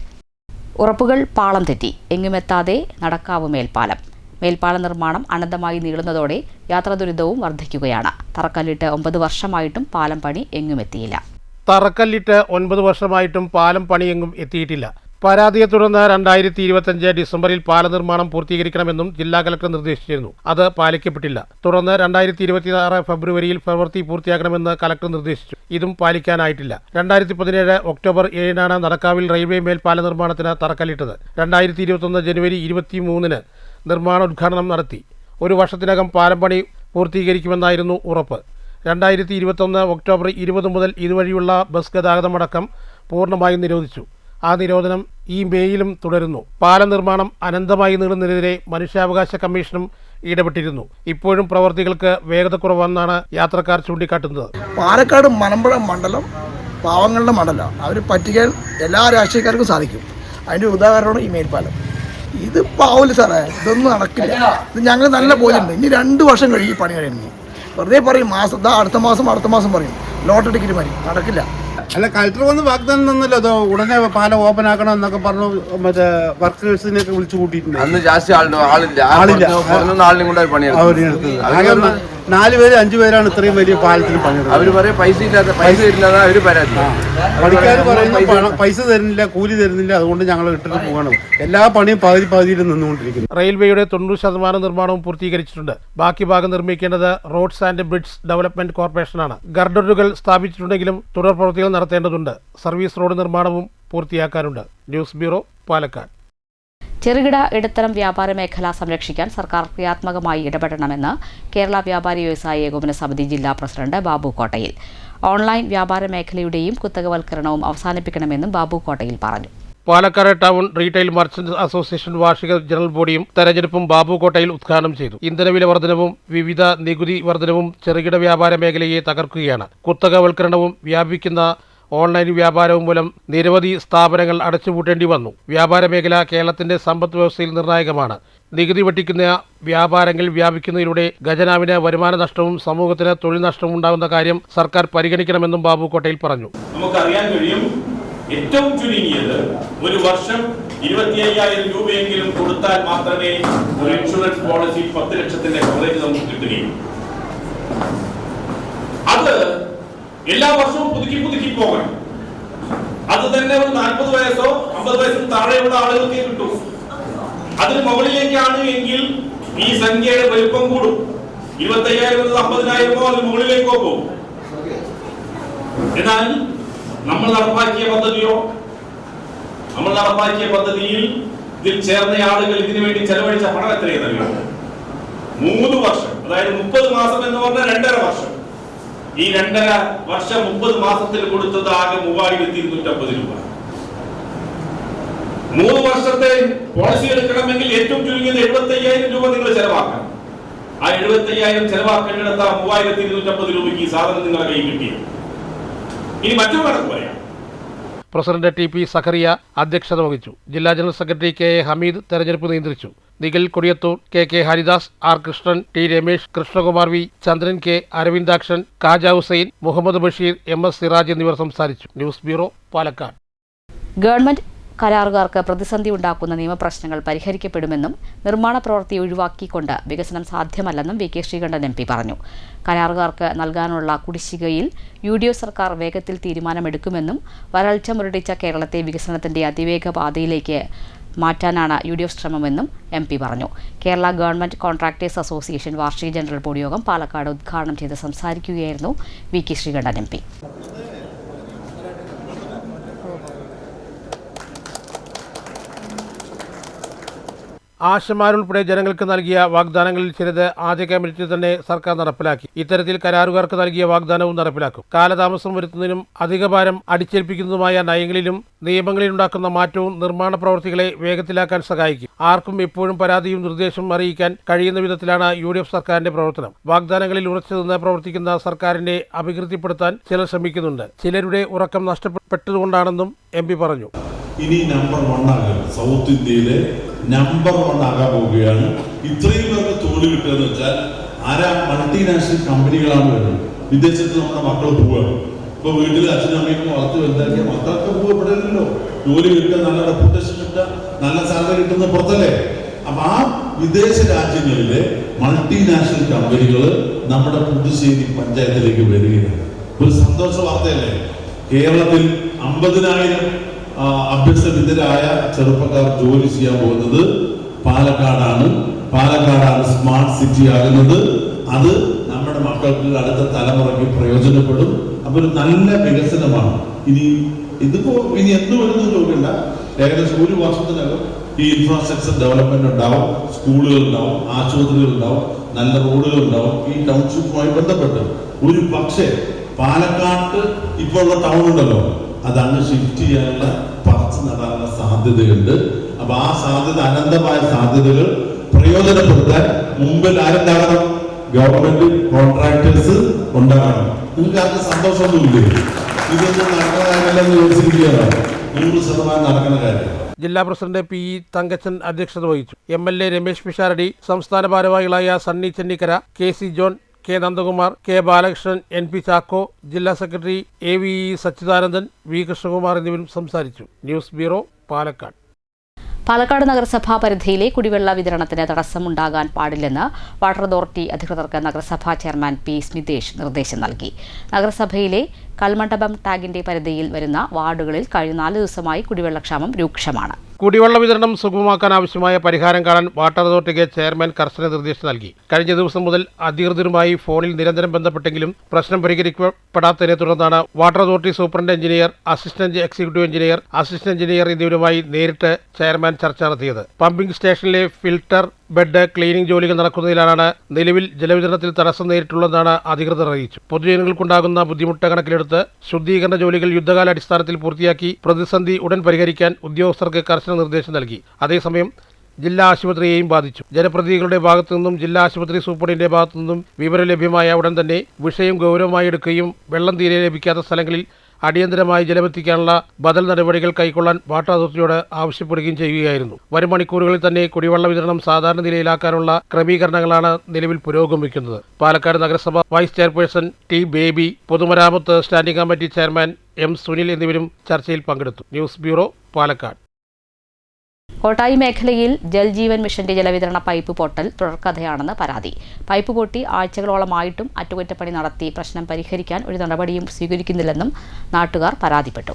A: ഉറപ്പുകൾ പാളം തെറ്റി. എങ്ങുമെത്താതെ നടക്കാവ് മേൽപ്പാലം. മേൽപ്പാല നിർമ്മാണം അനന്തമായി നീളുന്നതോടെ യാത്രാ ദുരിതവും വർദ്ധിക്കുകയാണ്. തറക്കല്ലിട്ട് 9 വർഷമായിട്ടും പാലം പണി എങ്ങുമെത്തിയില്ല.
B: തറക്കല്ലിട്ട് 9 വർഷമായിട്ടും പാലം പണിയെങ്ങും എത്തിയിട്ടില്ല. പരാതിയെ തുടർന്ന് 2025 ഡിസംബറിൽ പാല നിർമ്മാണം പൂർത്തീകരിക്കണമെന്നും ജില്ലാ കലക്ടർ നിർദ്ദേശിച്ചിരുന്നു. അത് പാലിക്കപ്പെട്ടില്ല. തുടർന്ന് 2026 ഫെബ്രുവരിയിൽ പ്രവൃത്തി പൂർത്തിയാക്കണമെന്ന് കലക്ടർ നിർദ്ദേശിച്ചു. ഇതും പാലിക്കാനായിട്ടില്ല. 2017 ഒക്ടോബർ 7 നടക്കാവിൽ റെയിൽവേ മേൽപ്പാല നിർമ്മാണത്തിന് തറക്കല്ലിട്ടത്. 2021 ജനുവരി 23 നിർമ്മാണോദ്ഘാടനം നടത്തി. 1 വർഷത്തിനകം പാലം പണി പൂർത്തീകരിക്കുമെന്നായിരുന്നു ഉറപ്പ്. 2021 ഒക്ടോബർ 20 മുതൽ ഇതുവഴിയുള്ള ബസ് ഗതാഗതമടക്കം പൂർണ്ണമായും നിരോധിച്ചു. ആ നിരോധനം ഈ മേയിലും തുടരുന്നു. പാലം നിർമ്മാണം അനന്തമായി നീളുന്നതിനെതിരെ മനുഷ്യാവകാശ കമ്മീഷനും ഇടപെട്ടിരുന്നു. ഇപ്പോഴും പ്രവർത്തികൾക്ക് വേഗത കുറവെന്നാണ് യാത്രക്കാർ ചൂണ്ടിക്കാട്ടുന്നത്.
F: പാലക്കാട് മലമ്പുഴ മണ്ഡലം പാവങ്ങളുടെ മണ്ഡലം. അവർ പറ്റിക്കാൻ എല്ലാ രാഷ്ട്രീയക്കാർക്കും സാധിക്കും. അതിൻ്റെ ഉദാഹരണമാണ് ഈ മേൽപ്പാലം. ഇത് പാവല് സാറേ, ഇതൊന്നും നടക്കില്ല. ഇത് ഞങ്ങൾ നല്ല ബോധ്യമുണ്ട്. ഇനി 2 വർഷം കഴിയും ഈ പണി കഴിഞ്ഞ്. വെറുതെ പറയും അടുത്ത മാസം പറയും ലോട്ടറി ടിക്കറ്റ് മതി, നടക്കില്ല.
G: അല്ല, കളക്ടർ വന്ന് വാഗ്ദാനം തന്നല്ലോ, അതോ ഉടനെ പാലം ഓപ്പൺ ആക്കണം എന്നൊക്കെ പറഞ്ഞു. മറ്റേ വർക്കേഴ്സിനെയൊക്കെ വിളിച്ചു കൂട്ടിയിട്ടുണ്ട്.
H: അന്ന് ജാസ്തി ആളില്ല.
G: 4 പേര് 5 പേരാണ് ഇത്രയും വലിയ പാലത്തിന് പണിയെടുക്കുന്നത്.
H: അവര് പറയും പൈസ ഇല്ലാതെ അവര് പരാതി.
G: പണിക്കാർ പറയുന്ന പൈസ തരുന്നില്ല, കൂലി തരുന്നില്ല, അതുകൊണ്ട് ഞങ്ങൾ ഇട്ടിട്ട് പോകണം. എല്ലാ പണിയും പകുതിയിൽ നിന്നുകൊണ്ടിരിക്കുന്നു.
B: റെയിൽവേയുടെ 90% നിർമ്മാണവും പൂർത്തീകരിച്ചിട്ടുണ്ട്. ബാക്കി ഭാഗം നിർമ്മിക്കേണ്ടത് റോഡ്സ് ആൻഡ് ബ്രിഡ്ജ് ഡെവലപ്മെന്റ് കോർപ്പറേഷനാണ്. ഗർഡറുകൾ സ്ഥാപിച്ചിട്ടുണ്ടെങ്കിലും തുടർ പ്രവൃത്തികൾ നടത്തേണ്ടതുണ്ട്. സർവീസ് റോഡ് നിർമ്മാണവും പൂർത്തിയാക്കാനുണ്ട്. News bureau, Palakkad.
A: ചെറുകിട ഇടത്തരം വ്യാപാര മേഖല സംരക്ഷിക്കാൻ സർക്കാർ ക്രിയാത്മകമായി ഇടപെടണമെന്ന് കേരള വ്യാപാരി വ്യവസായ ഏകോപന സമിതി ജില്ലാ പ്രസിഡന്റ് ബാബു കോട്ടയിൽ. ഓൺലൈൻ വ്യാപാര മേഖലയുടെയും കുത്തകവൽക്കരണവും അവസാനിപ്പിക്കണമെന്നും ബാബു കോട്ടയിൽ പറഞ്ഞു.
B: Palakkad town retail merchant association വാർഷിക ജനറൽ ബോഡിയും തെരഞ്ഞെടുപ്പും ബാബു കോട്ടയിൽ ഉദ്ഘാടനം ചെയ്തു. ഇന്ധനവില വർധനവും വിവിധ നികുതി വർധനവും ചെറുകിട വ്യാപാര മേഖലയെ തകർക്കുകയാണ്. കുത്തകവൽക്കരണവും വ്യാപിക്കുന്ന ഓൺലൈൻ വ്യാപാരവും മൂലം നിരവധി സ്ഥാപനങ്ങൾ അടച്ചുപൂട്ടേണ്ടി വന്നു. വ്യാപാര മേഖല കേരളത്തിന്റെ സമ്പദ് വ്യവസ്ഥയിൽ നിർണായകമാണ്. നികുതി വെട്ടിക്കുന്ന വ്യാപാരങ്ങൾ വ്യാപിക്കുന്നതിലൂടെ ഖജനാവിന് വരുമാന നഷ്ടവും സമൂഹത്തിന് തൊഴിൽ നഷ്ടവും ഉണ്ടാകുന്ന കാര്യം സർക്കാർ പരിഗണിക്കണമെന്നും ബാബു കോട്ടയിൽ പറഞ്ഞു.
I: നമുക്കറിയാൻ കഴിയും, ഏറ്റവും ചുരുങ്ങിയത് ഒരു വർഷം 25,000 രൂപയെങ്കിലും കൊടുത്താൽ മാത്രമേ ഒരു ഇൻഷുറൻസ് പോളിസി 10 ലക്ഷത്തിന്റെ കവറേജ് നമുക്ക് കിട്ടുകയുള്ളൂ. അത് എല്ലാ വർഷവും പുതുക്കി പോകണം. അത് തന്നെ ഒരു 40 വയസ്സോ 50 വയസ്സിന് താഴെയുള്ള ആളുകൾക്ക് കിട്ടും. അതിന് മുകളിലേക്കാണ് എങ്കിൽ ഈ സംഖ്യയുടെ വലിപ്പം കൂടും. 25,000 50,000 അതിന് മുകളിലേക്കോ പോകും. എന്നാൽ നമ്മൾ നടപ്പാക്കിയ പദ്ധതിയിൽ ഇതിൽ ചേർന്ന ആളുകൾ ഇതിനു വേണ്ടി ചെലവഴിച്ച പണം എത്രയെന്നറിയോ? 3 വർഷം, അതായത് 30 മാസം എന്ന് പറഞ്ഞാൽ 2.5 വർഷം. ഈ 2.5 വർഷം 30 മാസത്തിൽ കൊടുത്തത് ആകെ 3,250 രൂപ. 3 വർഷത്തെ പോളിസി എടുക്കണമെങ്കിൽ ഏറ്റവും ചുരുങ്ങിയത് 75,000 രൂപ നിങ്ങൾ ചെലവാക്കണം. ആ 75,000 ചെലവാക്കേണ്ടിടത്ത 3,250 രൂപയ്ക്ക് ഈ സാധനം നിങ്ങളുടെ കയ്യിൽ കിട്ടിയത്. ഇനി മറ്റൊരു കണക്ക് പറയാം.
B: പ്രസിഡന്റ് TP സഖറിയ അധ്യക്ഷത വഹിച്ചു. ജില്ലാ ജനറൽ സെക്രട്ടറി KA ഹമീദ് തെരഞ്ഞെടുപ്പ് നിയന്ത്രിച്ചു. Nikhil Kodiyathur, KK Haridas, R Krishnan, T Ramesh, Krishnakumar V, ചന്ദ്രൻ K, അരവിന്ദാക്ഷൻ, കാജ ഹുസൈൻ, മുഹമ്മദ് ബഷീർ, MS സിറാജ് എന്നിവർ സംസാരിച്ചു. News bureau, Palakkad.
A: ഗവൺമെന്റ് കരാറുകാർക്ക് പ്രതിസന്ധി ഉണ്ടാക്കുന്ന നിയമപ്രശ്നങ്ങൾ പരിഹരിക്കപ്പെടുമെന്നും നിർമ്മാണ പ്രവൃത്തി ഒഴിവാക്കിക്കൊണ്ട് വികസനം സാധ്യമല്ലെന്നും VK ശ്രീകണ്ഠൻ MP പറഞ്ഞു. കരാറുകാർക്ക് നൽകാനുള്ള കുടിശ്ശികയിൽ UDF സർക്കാർ വേഗത്തിൽ തീരുമാനമെടുക്കുമെന്നും വരൾച്ച മുരടിച്ച കേരളത്തെ വികസനത്തിന്റെ അതിവേഗ പാതയിലേക്ക് മാറ്റാനാണ് UDF ശ്രമമെന്നും MP പറഞ്ഞു. കേരള ഗവൺമെന്റ് കോൺട്രാക്ടേഴ്സ് അസോസിയേഷൻ വാർഷിക ജനറൽ ബോഡി യോഗം പാലക്കാട് ഉദ്ഘാടനം ചെയ്ത് സംസാരിക്കുകയായിരുന്നു VK ശ്രീകണ്ഠൻ MP.
B: ആശമാരുൾപ്പെടെ ജനങ്ങൾക്ക് നൽകിയ വാഗ്ദാനങ്ങളിൽ ചിലത് ആദ്യ ക്യാബിനറ്റിൽ തന്നെ സർക്കാർ നടപ്പിലാക്കി. ഇത്തരത്തിൽ കരാറുകാർക്ക് നൽകിയ വാഗ്ദാനവും നടപ്പിലാക്കും. കാലതാമസം വരുത്തുന്നതിനും അധികഭാരം അടിച്ചേൽപ്പിക്കുന്നതുമായ നയങ്ങളിലും നിയമങ്ങളിലുണ്ടാക്കുന്ന മാറ്റവും നിർമ്മാണ പ്രവൃത്തികളെ വേഗത്തിലാക്കാൻ സഹായിക്കും. ആർക്കും എപ്പോഴും പരാതിയും നിർദ്ദേശവും അറിയിക്കാൻ കഴിയുന്ന വിധത്തിലാണ് UDF സർക്കാരിന്റെ പ്രവർത്തനം. വാഗ്ദാനങ്ങളിൽ ഉറച്ചു നിന്ന് പ്രവർത്തിക്കുന്ന സർക്കാരിനെ അപകീർത്തിപ്പെടുത്താൻ ചിലർ ശ്രമിക്കുന്നുണ്ട്. ചിലരുടെ ഉറക്കം നഷ്ടപ്പെട്ടതുകൊണ്ടാണെന്നും MP പറഞ്ഞു.
J: ഇനി നമ്പർ 1 ആകുക. സൗത്ത് ഇന്ത്യയിലെ നമ്പർ 1 ആകാൻ പോവുകയാണ്. ഇത്രയും പേർക്ക് തൊഴിൽ കിട്ടുക എന്ന് വെച്ചാൽ മൾട്ടിനാഷണൽ കമ്പനികളാണ് വരുന്നത്. വിദേശത്ത് നമ്മുടെ മക്കൾ പോവുകയാണ്. ഇപ്പൊ വീട്ടിൽ അച്ഛനും അമ്മയും വളർത്തി വലുതാക്കിയ മക്കൾക്ക് പോകപ്പെടില്ലല്ലോ. ജോലി കിട്ടുക, നല്ല റെപ്യൂട്ടേഷൻ കിട്ടുക, നല്ല സാലറി കിട്ടുന്ന പുറത്തല്ലേ. അപ്പൊ ആ വിദേശ രാജ്യങ്ങളിലെ മൾട്ടിനാഷണൽ കമ്പനികൾ നമ്മുടെ പുതുശ്ശേരി പഞ്ചായത്തിലേക്ക് വരികയാണ്. ഒരു സന്തോഷ വാർത്തയല്ലേ. കേരളത്തിൽ 50,000 അഭ്യസ്തവിദ്യരായ ചെറുപ്പക്കാർ ജോലി ചെയ്യാൻ പോകുന്നത് പാലക്കാടാണ്. പാലക്കാടാണ് സ്മാർട്ട് സിറ്റി ആകുന്നത്. അത് നമ്മുടെ മക്കൾക്ക് അടുത്ത തലമുറയ്ക്ക് പ്രയോജനപ്പെടും. അപ്പൊ ഒരു നല്ല വികസനമാണ്. ഇനി എന്ത് വരുന്നു നോക്കണ്ട. ഏകദേശം 1 വർഷത്തിനകം ഈ ഇൻഫ്രാസ്ട്രക്ചർ ഡെവലപ്മെന്റ് ഉണ്ടാവും, സ്കൂളുകൾ ഉണ്ടാവും, ആശുപത്രികൾ ഉണ്ടാവും, നല്ല റോഡുകൾ ഉണ്ടാവും. ഈ ടൗൺഷിപ്പുമായി ബന്ധപ്പെട്ട് ഒരു പക്ഷേ പാലക്കാട്ട് ഇപ്പോൾ ഉള്ള ടൗൺ ഉണ്ടല്ലോ, അത് അങ്ങ് ഷിഫ്റ്റ് ചെയ്യാനുള്ള പറിച്ചു നടാനുള്ള സാധ്യതയുണ്ട്. അപ്പൊ ആ സാധ്യത, അനന്തമായ സാധ്യതകൾ പ്രയോജനപ്പെടുത്താൻ മുമ്പിൽ ആരുണ്ടാകണം? ഗവൺമെന്റ് കോൺട്രാക്ടേഴ്സ് ഉണ്ടാകണം. നിങ്ങൾക്ക് ആർക്ക് സന്തോഷമൊന്നുമില്ലേ? ഇതൊന്നും നടക്കുന്ന കാര്യമല്ലെന്ന് ചോദിച്ചിരിക്കുകയാണ്. 100% നടക്കുന്ന കാര്യം.
B: ജില്ലാ പ്രസിഡന്റ് പി തങ്കച്ചൻ അധ്യക്ഷത വഹിച്ചു. MLA രമേശ് പിഷാരടി, സംസ്ഥാന ഭാരവാഹികളായ Sunny Chennikkara, KC John, K Nandakumar, K Balakrishnan, NP Chacko, ജില്ലാ secretary AVE Sachidanandan, V Krishnakumar എന്നിവരും സംസാരിച്ചു. News bureau, Palakkad.
A: പാലക്കാട് നഗരസഭാ പരിധിയിലെ കുടിവെള്ള വിതരണത്തിന് തടസ്സമുണ്ടാകാൻ പാടില്ലെന്ന് വാട്ടർ അതോറിറ്റി അധികൃതർക്ക് നഗരസഭാ ചെയർമാൻ P സ്മിതേഷ് നിർദ്ദേശം നൽകി. നഗരസഭയിലെ കൽമണ്ഡപം ടാഗിന്റെ പരിധിയിൽ വരുന്ന വാർഡുകളിൽ കഴിഞ്ഞ 4 ദിവസമായി കുടിവെള്ളക്ഷാമം രൂക്ഷമാണ്.
B: കുടിവെള്ള വിതരണം സുഗമമാക്കാൻ ആവശ്യമായ പരിഹാരം കാണാൻ വാട്ടർ അതോറിറ്റിക്ക് ചെയർമാൻ കർശന നിർദ്ദേശം നൽകി. കഴിഞ്ഞ ദിവസം മുതൽ അധികൃതരുമായി ഫോണിൽ നിരന്തരം ബന്ധപ്പെട്ടെങ്കിലും പ്രശ്നം പരിഹരിക്കപ്പെടാത്തതിനെ തുടർന്നാണ് water authority superintendent engineer, assistant executive engineer, assistant engineer എന്നിവരുമായി നേരിട്ട് ചെയർമാൻ ചർച്ച നടത്തിയത്. പമ്പിംഗ് സ്റ്റേഷനിലെ ഫിൽട്ടർ, ബെഡ്, ക്ലീനിംഗ് ജോലികൾ നടക്കുന്നതിലാണ് നിലവിൽ ജലവിതരണത്തിൽ തടസ്സം നേരിട്ടുള്ളതെന്നാണ് അധികൃതർ അറിയിച്ചു. പൊതുജനങ്ങൾക്കുണ്ടാകുന്ന ബുദ്ധിമുട്ട് കണക്കിലെടുത്ത് ശുദ്ധീകരണ ജോലികൾ യുദ്ധകാലാടിസ്ഥാനത്തിൽ പൂർത്തിയാക്കി പ്രതിസന്ധി ഉടൻ പരിഹരിക്കാൻ ഉദ്യോഗസ്ഥർക്ക് കർശന നിർദ്ദേശം നൽകി. അതേസമയം ജില്ലാ ആശുപത്രിയെയും ബാധിച്ചു. ജനപ്രതിനിധികളുടെ ഭാഗത്തു നിന്നും ജില്ലാ ആശുപത്രി സൂപ്രണ്ടിന്റെ ഭാഗത്തു നിന്നും വിവരം ലഭ്യമായ ഉടൻ തന്നെ വിഷയം ഗൗരവമായി എടുക്കുകയും വെള്ളം തീരെ ലഭിക്കാത്ത സ്ഥലങ്ങളിൽ അടിയന്തരമായി ജലമെത്തിക്കാനുള്ള ബദൽ നടപടികൾ കൈക്കൊള്ളാൻ വാട്ടർ അതോറിറ്റിയോട് ആവശ്യപ്പെടുകയും ചെയ്യുകയായിരുന്നു. വരും മണിക്കൂറുകളിൽ തന്നെ കുടിവെള്ള വിതരണം സാധാരണ നിലയിലാക്കാനുള്ള ക്രമീകരണങ്ങളാണ് നിലവിൽ പുരോഗമിക്കുന്നത്. പാലക്കാട് നഗരസഭ വൈസ് ചെയർപേഴ്സൺ T ബേബി, പൊതുമരാമത്ത് standing committee chairman M Sunil എന്നിവരും ചർച്ചയിൽ പങ്കെടുത്തു. News bureau, Palakkad.
A: കോട്ടായി മേഖലയിൽ ജൽജീവൻ മിഷന്റെ ജലവിതരണ പൈപ്പ് പൊട്ടൽ തുടർക്കഥയാണെന്ന് പരാതി. പൈപ്പ് പൊട്ടി ആഴ്ചകളോളമായിട്ടും അറ്റകുറ്റപ്പണി നടത്തി പ്രശ്നം പരിഹരിക്കാൻ ഒരു നടപടിയും സ്വീകരിക്കുന്നില്ലെന്നും നാട്ടുകാർ പരാതിപ്പെട്ടു.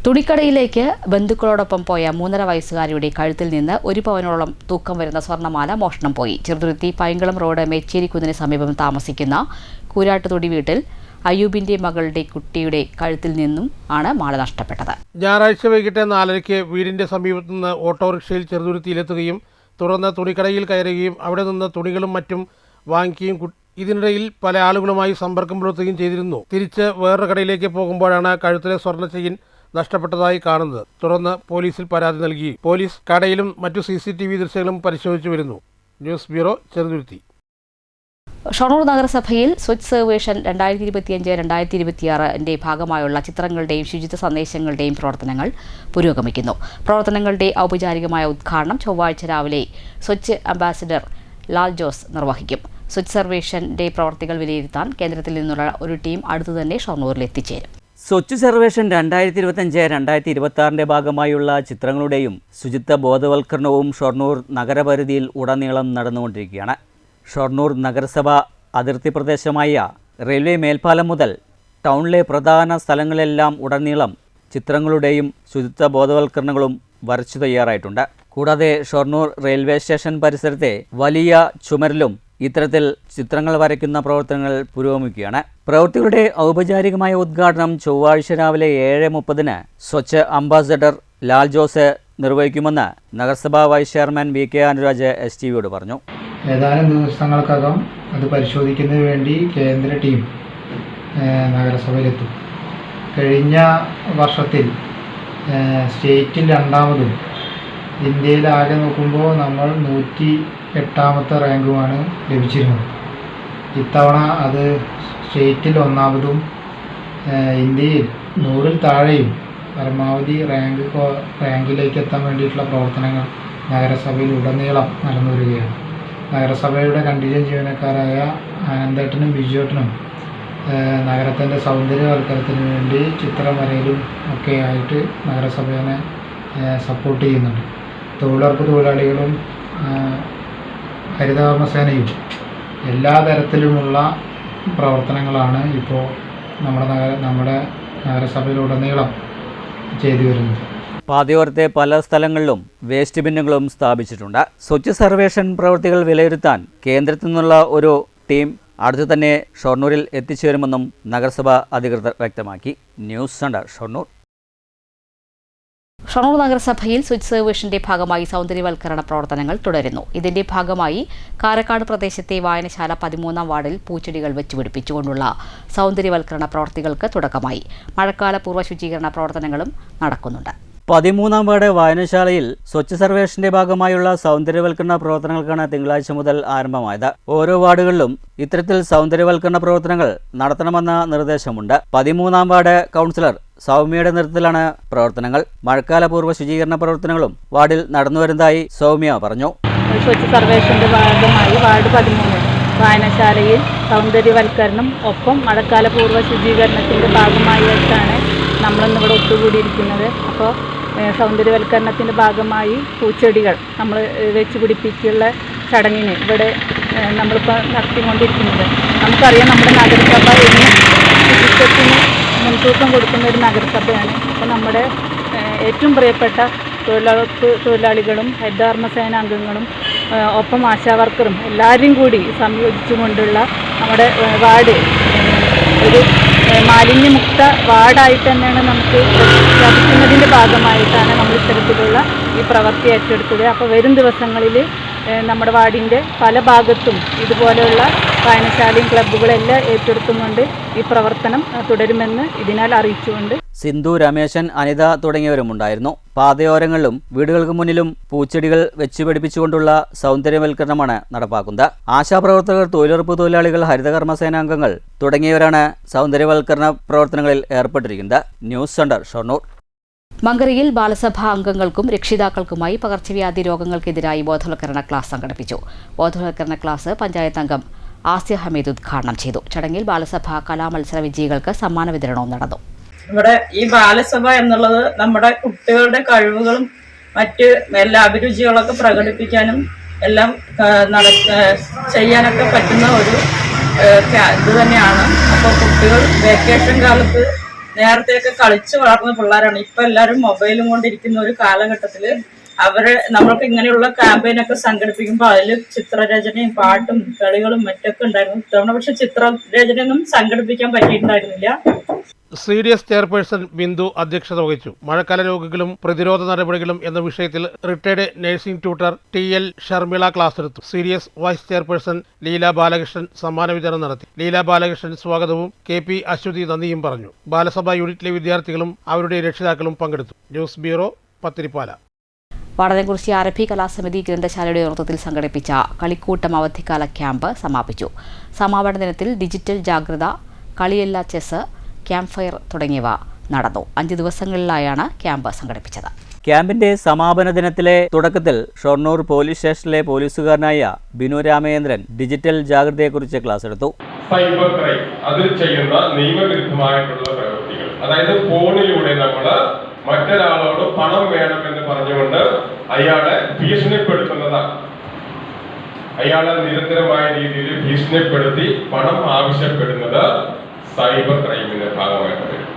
A: തുണിക്കടയിലേക്ക് ബന്ധുക്കളോടൊപ്പം പോയ 3.5 വയസ്സുകാരിയുടെ കഴുത്തിൽ നിന്ന് 1 പവനോളം തൂക്കം വരുന്ന സ്വർണ്ണമാല മോഷണം പോയി. ചെറുതുരുത്തി പൈങ്കളം റോഡ് മേച്ചേരിക്കുന്നിന് സമീപം താമസിക്കുന്ന കൂരാട്ടുതൊടി വീട്ടിൽ അയ്യൂബിന്റെ മകളുടെ കുട്ടിയുടെ കഴുത്തിൽ നിന്നും ആണ് മാല നഷ്ടപ്പെട്ടത്.
B: ഞായറാഴ്ച വൈകിട്ട് 4:30 വീടിന്റെ സമീപത്തു നിന്ന് ഓട്ടോറിക്ഷയിൽ ചെറുതുരുത്തിയിലെത്തുകയും തുടർന്ന് തുണിക്കടയിൽ കയറുകയും അവിടെ നിന്ന് തുണികളും മറ്റും വാങ്ങിക്കുകയും ഇതിനിടയിൽ പല ആളുകളുമായി സമ്പർക്കം പുലർത്തുകയും ചെയ്തിരുന്നു. തിരിച്ച് വേറൊരു കടയിലേക്ക് പോകുമ്പോഴാണ് കഴുത്തിലെ സ്വർണ്ണ ചെയിൻ നഷ്ടപ്പെട്ടതായി കാണുന്നത്. തുടർന്ന് പോലീസിൽ പരാതി നൽകി. പോലീസ് കടയിലും മറ്റു CCTV ദൃശ്യങ്ങളും പരിശോധിച്ചു വരുന്നു. News bureau, Cheruthuruthy.
A: ഷൊർണൂർ നഗരസഭയിൽ സ്വച്ഛ് സർവേഷൻ 2025-2026 ഭാഗമായുള്ള ചിത്രങ്ങളുടെയും ശുചിത്വ സന്ദേശങ്ങളുടെയും പ്രവർത്തനങ്ങൾ പുരോഗമിക്കുന്നു. പ്രവർത്തനങ്ങളുടെ ഔപചാരികമായ ഉദ്ഘാടനം ചൊവ്വാഴ്ച രാവിലെ സ്വച്ഛ് അംബാസിഡർ ലാൽ ജോസ് നിർവഹിക്കും. സ്വച്ഛ് സർവേഷന്റെ പ്രവർത്തികൾ വിലയിരുത്താൻ കേന്ദ്രത്തിൽ നിന്നുള്ള ഒരു ടീം അടുത്തുതന്നെ ഷൊർണൂരിൽ എത്തിച്ചേരും.
C: സ്വച്ഛ് സർവേഷൻ 2025-2026 ഭാഗമായുള്ള ചിത്രങ്ങളുടെയും ശുചിത്വ ബോധവൽക്കരണവും ഷൊർണൂർ നഗരപരിധിയിൽ ഉടനീളം നടന്നുകൊണ്ടിരിക്കുകയാണ്. ഷൊർണൂർ നഗരസഭ അതിർത്തി പ്രദേശമായ റെയിൽവേ മേൽപ്പാലം മുതൽ ടൗണിലെ പ്രധാന സ്ഥലങ്ങളെല്ലാം ഉടനീളം ചിത്രങ്ങളുടെയും ശുചിത്വ ബോധവൽക്കരണങ്ങളും വരച്ചു തയ്യാറായിട്ടുണ്ട്. കൂടാതെ ഷൊർണൂർ റെയിൽവേ സ്റ്റേഷൻ പരിസരത്തെ വലിയ ചുമരിലും ഇത്തരത്തിൽ ചിത്രങ്ങൾ വരയ്ക്കുന്ന പ്രവർത്തനങ്ങൾ പുരോഗമിക്കുകയാണ്. പ്രവൃത്തികളുടെ ഔപചാരികമായ ഉദ്ഘാടനം ചൊവ്വാഴ്ച രാവിലെ 7:30 സ്വച്ഛ് അംബാസഡർ ലാൽ ജോസ് നിർവഹിക്കുമെന്ന് നഗരസഭാ വൈസ് ചെയർമാൻ VK അനുരാജ് STVയോട് പറഞ്ഞു.
D: ഏതാനും ദിവസങ്ങൾക്കകം അത് പരിശോധിക്കുന്നതിന് വേണ്ടി കേന്ദ്ര ടീം നഗരസഭയിലെത്തും. കഴിഞ്ഞ വർഷത്തിൽ സ്റ്റേറ്റിൽ 2ാമതും ഇന്ത്യയിലാകെ നോക്കുമ്പോൾ നമ്മൾ 108ാമത്തെ റാങ്കുമാണ് ലഭിച്ചിരുന്നത്. ഇത്തവണ അത് സ്റ്റേറ്റിൽ 1ാമതും ഇന്ത്യയിൽ 100ൽ താഴെയും പരമാവധി റാങ്കിലേക്ക് എത്താൻ വേണ്ടിയിട്ടുള്ള പ്രവർത്തനങ്ങൾ നഗരസഭയിൽ ഉടനീളം നടന്നു വരികയാണ്. നഗരസഭയുടെ കണ്ടീജൻ ജീവനക്കാരായ ആനന്ദേട്ടനും ബിജുവേട്ടനും നഗരത്തിൻ്റെ സൗന്ദര്യവൽക്കരണത്തിന് വേണ്ടി ചിത്രം വരയിലും ഒക്കെ ആയിട്ട് നഗരസഭയെ സപ്പോർട്ട് ചെയ്യുന്നുണ്ട്. തൊഴിലുറപ്പ് തൊഴിലാളികളും ഹരിതകർമ്മസേനയും എല്ലാ തരത്തിലുമുള്ള പ്രവർത്തനങ്ങളാണ് ഇപ്പോൾ നമ്മുടെ നഗരസഭയിലുടനീളം ചെയ്തു വരുന്നത്.
C: പാതയോരത്തെ പല സ്ഥലങ്ങളിലും വേസ്റ്റ് ബിന്നുകളും സ്ഥാപിച്ചിട്ടുണ്ട്. സ്വച്ഛ് സർവേഷൻ പ്രവൃത്തികൾ വിലയിരുത്താൻ കേന്ദ്രത്തിൽ നിന്നുള്ള ഒരു ടീം അടുത്തു തന്നെ ഷൊർണൂരിൽ എത്തിച്ചേരുമെന്നും നഗരസഭ അധികൃതർ വ്യക്തമാക്കി. News centre Shoranur.
A: ഷൊർണൂർ നഗരസഭയിൽ സ്വച്ഛ് സർവേഷന്റെ ഭാഗമായി സൗന്ദര്യവൽക്കരണ പ്രവർത്തനങ്ങൾ തുടരുന്നു. ഇതിന്റെ ഭാഗമായി കാരക്കാട് പ്രദേശത്തെ വായനശാല 13-ാം വാർഡിൽ പൂച്ചെടികൾ വെച്ചുപിടിപ്പിച്ചുകൊണ്ടുള്ള സൗന്ദര്യവൽക്കരണ പ്രവൃത്തികൾക്ക് തുടക്കമായി. മഴക്കാല പൂർവ്വ ശുചീകരണ പ്രവർത്തനങ്ങളും നടക്കുന്നുണ്ട്.
C: 13-ാം വാർഡ് വായനശാലയിൽ സ്വച്ഛ് സർവേഷന്റെ ഭാഗമായുള്ള സൗന്ദര്യവൽക്കരണ പ്രവർത്തനങ്ങൾക്കാണ് തിങ്കളാഴ്ച മുതൽ ആരംഭമായത്. ഓരോ വാർഡുകളിലും ഇത്തരത്തിൽ സൗന്ദര്യവൽക്കരണ പ്രവർത്തനങ്ങൾ നടത്തണമെന്ന നിർദ്ദേശമുണ്ട്. 13-ാം വാർഡ് കൗൺസിലർ സൗമ്യയുടെ നേതൃത്വത്തിലാണ് പ്രവർത്തനങ്ങൾ. മഴക്കാല പൂർവ്വ ശുചീകരണ പ്രവർത്തനങ്ങളും വാർഡിൽ നടന്നുവരുന്നതായി സൗമ്യ പറഞ്ഞു.
K: സ്വച്ഛ് സർവേഷന്റെ ഭാഗമായി വാർഡ് 13 വായനശാലയിൽ സൗന്ദര്യവൽക്കരണം ഒപ്പം മഴക്കാല പൂർവ്വ ശുചീകരണത്തിന്റെ ഭാഗമായിട്ടാണ് നമ്മളിന്നിവിടെ ഒത്തുകൂടിയിരിക്കുന്നത്. അപ്പോൾ സൗന്ദര്യവൽക്കരണത്തിൻ്റെ ഭാഗമായി പൂച്ചെടികൾ നമ്മൾ വെച്ച് പിടിപ്പിക്കുള്ള ചടങ്ങിന് ഇവിടെ നമ്മളിപ്പോൾ നടത്തിക്കൊണ്ടിരിക്കുന്നത്. നമുക്കറിയാം നമ്മുടെ നഗരസഭ ഇന്ന് ശുചിത്വത്തിന് മുൻതൂക്കം കൊടുക്കുന്ന ഒരു നഗരസഭയാണ്. അപ്പോൾ നമ്മുടെ ഏറ്റവും പ്രിയപ്പെട്ട തൊഴിലാളികളും ഹരിതകർമ്മസേന അംഗങ്ങളും ഒപ്പം ആശാവർക്കറും എല്ലാവരും കൂടി സംയോജിച്ചുകൊണ്ടുള്ള നമ്മുടെ വാർഡ് ഒരു മാലിന്യമുക്ത വാർഡായിട്ട് തന്നെയാണ് നമുക്ക് പ്രഖ്യാപിക്കുന്നതിൻ്റെ ഭാഗമായിട്ടാണ് നമ്മൾ ഇത്തരത്തിലുള്ള ഈ പ്രവൃത്തി ഏറ്റെടുത്തത്. അപ്പോൾ വരും ദിവസങ്ങളിൽ നമ്മുടെ വാർഡിൻ്റെ പല ഭാഗത്തും ഇതുപോലെയുള്ള വായനശാലയും ക്ലബ്ബുകളെല്ലാം ഏറ്റെടുത്തുകൊണ്ട് ഈ പ്രവർത്തനം തുടരുമെന്ന് ഇതിനാൽ അറിയിച്ചുകൊണ്ട്
C: സിന്ധു, രമേശൻ, അനിത തുടങ്ങിയവരുമുണ്ടായിരുന്നു. പാതയോരങ്ങളിലും വീടുകൾക്ക് മുന്നിലും പൂച്ചെടികൾ വെച്ചുപിടിപ്പിച്ചുകൊണ്ടുള്ള സൗന്ദര്യവൽക്കരണമാണ് നടപ്പാക്കുന്നത്. ആശാപ്രവർത്തകർ, തൊഴിലുറപ്പ് തൊഴിലാളികൾ, ഹരിതകർമ്മസേനാംഗങ്ങൾ തുടങ്ങിയവരാണ് സൗന്ദര്യവൽക്കരണ പ്രവർത്തനങ്ങളിൽ ഏർപ്പെട്ടിരിക്കുന്നത്. News centre Shoranur.
A: മങ്കരയിൽ ബാലസഭാ അംഗങ്ങൾക്കും രക്ഷിതാക്കൾക്കുമായി പകർച്ചവ്യാധി രോഗങ്ങൾക്കെതിരായി ബോധവൽക്കരണ ക്ലാസ് സംഘടിപ്പിച്ചു. ബോധവൽക്കരണ ക്ലാസ് പഞ്ചായത്ത് അംഗം ആസിയ ഹമീദ് ഉദ്ഘാടനം ചെയ്തു. ചടങ്ങിൽ ബാലസഭാ കലാമത്സര വിജയികൾക്ക് സമ്മാന വിതരണവും നടന്നു.
L: നമ്മുടെ ഈ ബാലസഭ എന്നുള്ളത് നമ്മുടെ കുട്ടികളുടെ കഴിവുകളും മറ്റ് എല്ലാ അഭിരുചികളൊക്കെ പ്രകടിപ്പിക്കാനും എല്ലാം ചെയ്യാനൊക്കെ പറ്റുന്ന ഒരു ഇത് തന്നെയാണ്. അപ്പോൾ കുട്ടികൾ വെക്കേഷൻ കാലത്ത് നേരത്തെയൊക്കെ കളിച്ചു വളർന്ന പിള്ളേരാണ്. ഇപ്പൊ എല്ലാവരും മൊബൈലും കൊണ്ടിരിക്കുന്ന ഒരു കാലഘട്ടത്തിൽ നമ്മൾക്ക് ഇങ്ങനെയുള്ള ക്യാമ്പയിനൊക്കെ സംഘടിപ്പിക്കുമ്പോൾ അതിൽ ചിത്രരചനയും പാട്ടും കളികളും മറ്റൊക്കെ ഉണ്ടായിരുന്നു. ഇത്തവണ പക്ഷെ ചിത്രരചനയൊന്നും സംഘടിപ്പിക്കാൻ പറ്റിയിട്ടുണ്ടായിരുന്നില്ല.
B: CDS ചെയർപേഴ്സൺ ബിന്ദു അധ്യക്ഷത വഹിച്ചു. മഴക്കാല രോഗികളും പ്രതിരോധ നടപടികളും എന്ന വിഷയത്തിൽ retired nursing tutor TL Sharmila class എടുത്തു. CDS vice chairperson Leela Balakrishnan സമ്മാന വിതരണം നടത്തി. ലീല ബാലകൃഷ്ണൻ സ്വാഗതവും KP അശ്വതി നന്ദിയും പറഞ്ഞു. ബാലസഭ യൂണിറ്റിലെ വിദ്യാർത്ഥികളും അവരുടെ രക്ഷിതാക്കളും പങ്കെടുത്തു. News bureau, Pathirippala.
A: പാടനെക്കുറിച്ച് ആരഭി കലാസമിതി ഗ്രന്ഥശാലയുടെ നേതൃത്വത്തിൽ സംഘടിപ്പിച്ച കളിക്കൂട്ടം അവധിക്കാല ക്യാമ്പ് സമാപിച്ചു. സമാപന ദിനത്തിൽ ഡിജിറ്റൽ ജാഗ്രത, കളിയല്ല ചെസ്, ക്യാമ്പ് ഫയർ തുടങ്ങിയവ നടന്നു. 5 ദിവസങ്ങളിലായാണ് ക്യാമ്പ് സംഘടിപ്പിച്ചത്.
C: ക്യാമ്പിന്റെ സമാപന ദിനത്തിലെ തുടക്കത്തിൽ ഷൊർണൂർ പോലീസ് സ്റ്റേഷനിലെ പോലീസുകാരനായ ബിനു രാമചന്ദ്രൻ ഡിജിറ്റൽ ജാഗ്രതയെക്കുറിച്ച് ക്ലാസ് എടുത്തു.
M: സൈബർ ക്രൈം, അതിൽ ചെയ്യുന്ന നിയമവിരുദ്ധമായിട്ടുള്ള പ്രവൃത്തികൾ, അതായത് ഫോണിലൂടെ നമ്മൾ മറ്റൊരാളോട് പണം വേണമെന്ന് പറഞ്ഞുകൊണ്ട് അയാളെ ഭീഷണിപ്പെടുത്തുന്നതാണ്. അയാളെ നിരന്തരമായ രീതിയിൽ ഭീഷണിപ്പെടുത്തി പണം ആവശ്യപ്പെടുന്നത് സൈബർ ക്രൈമിന്റെ ഭാഗമായിട്ട് വരും.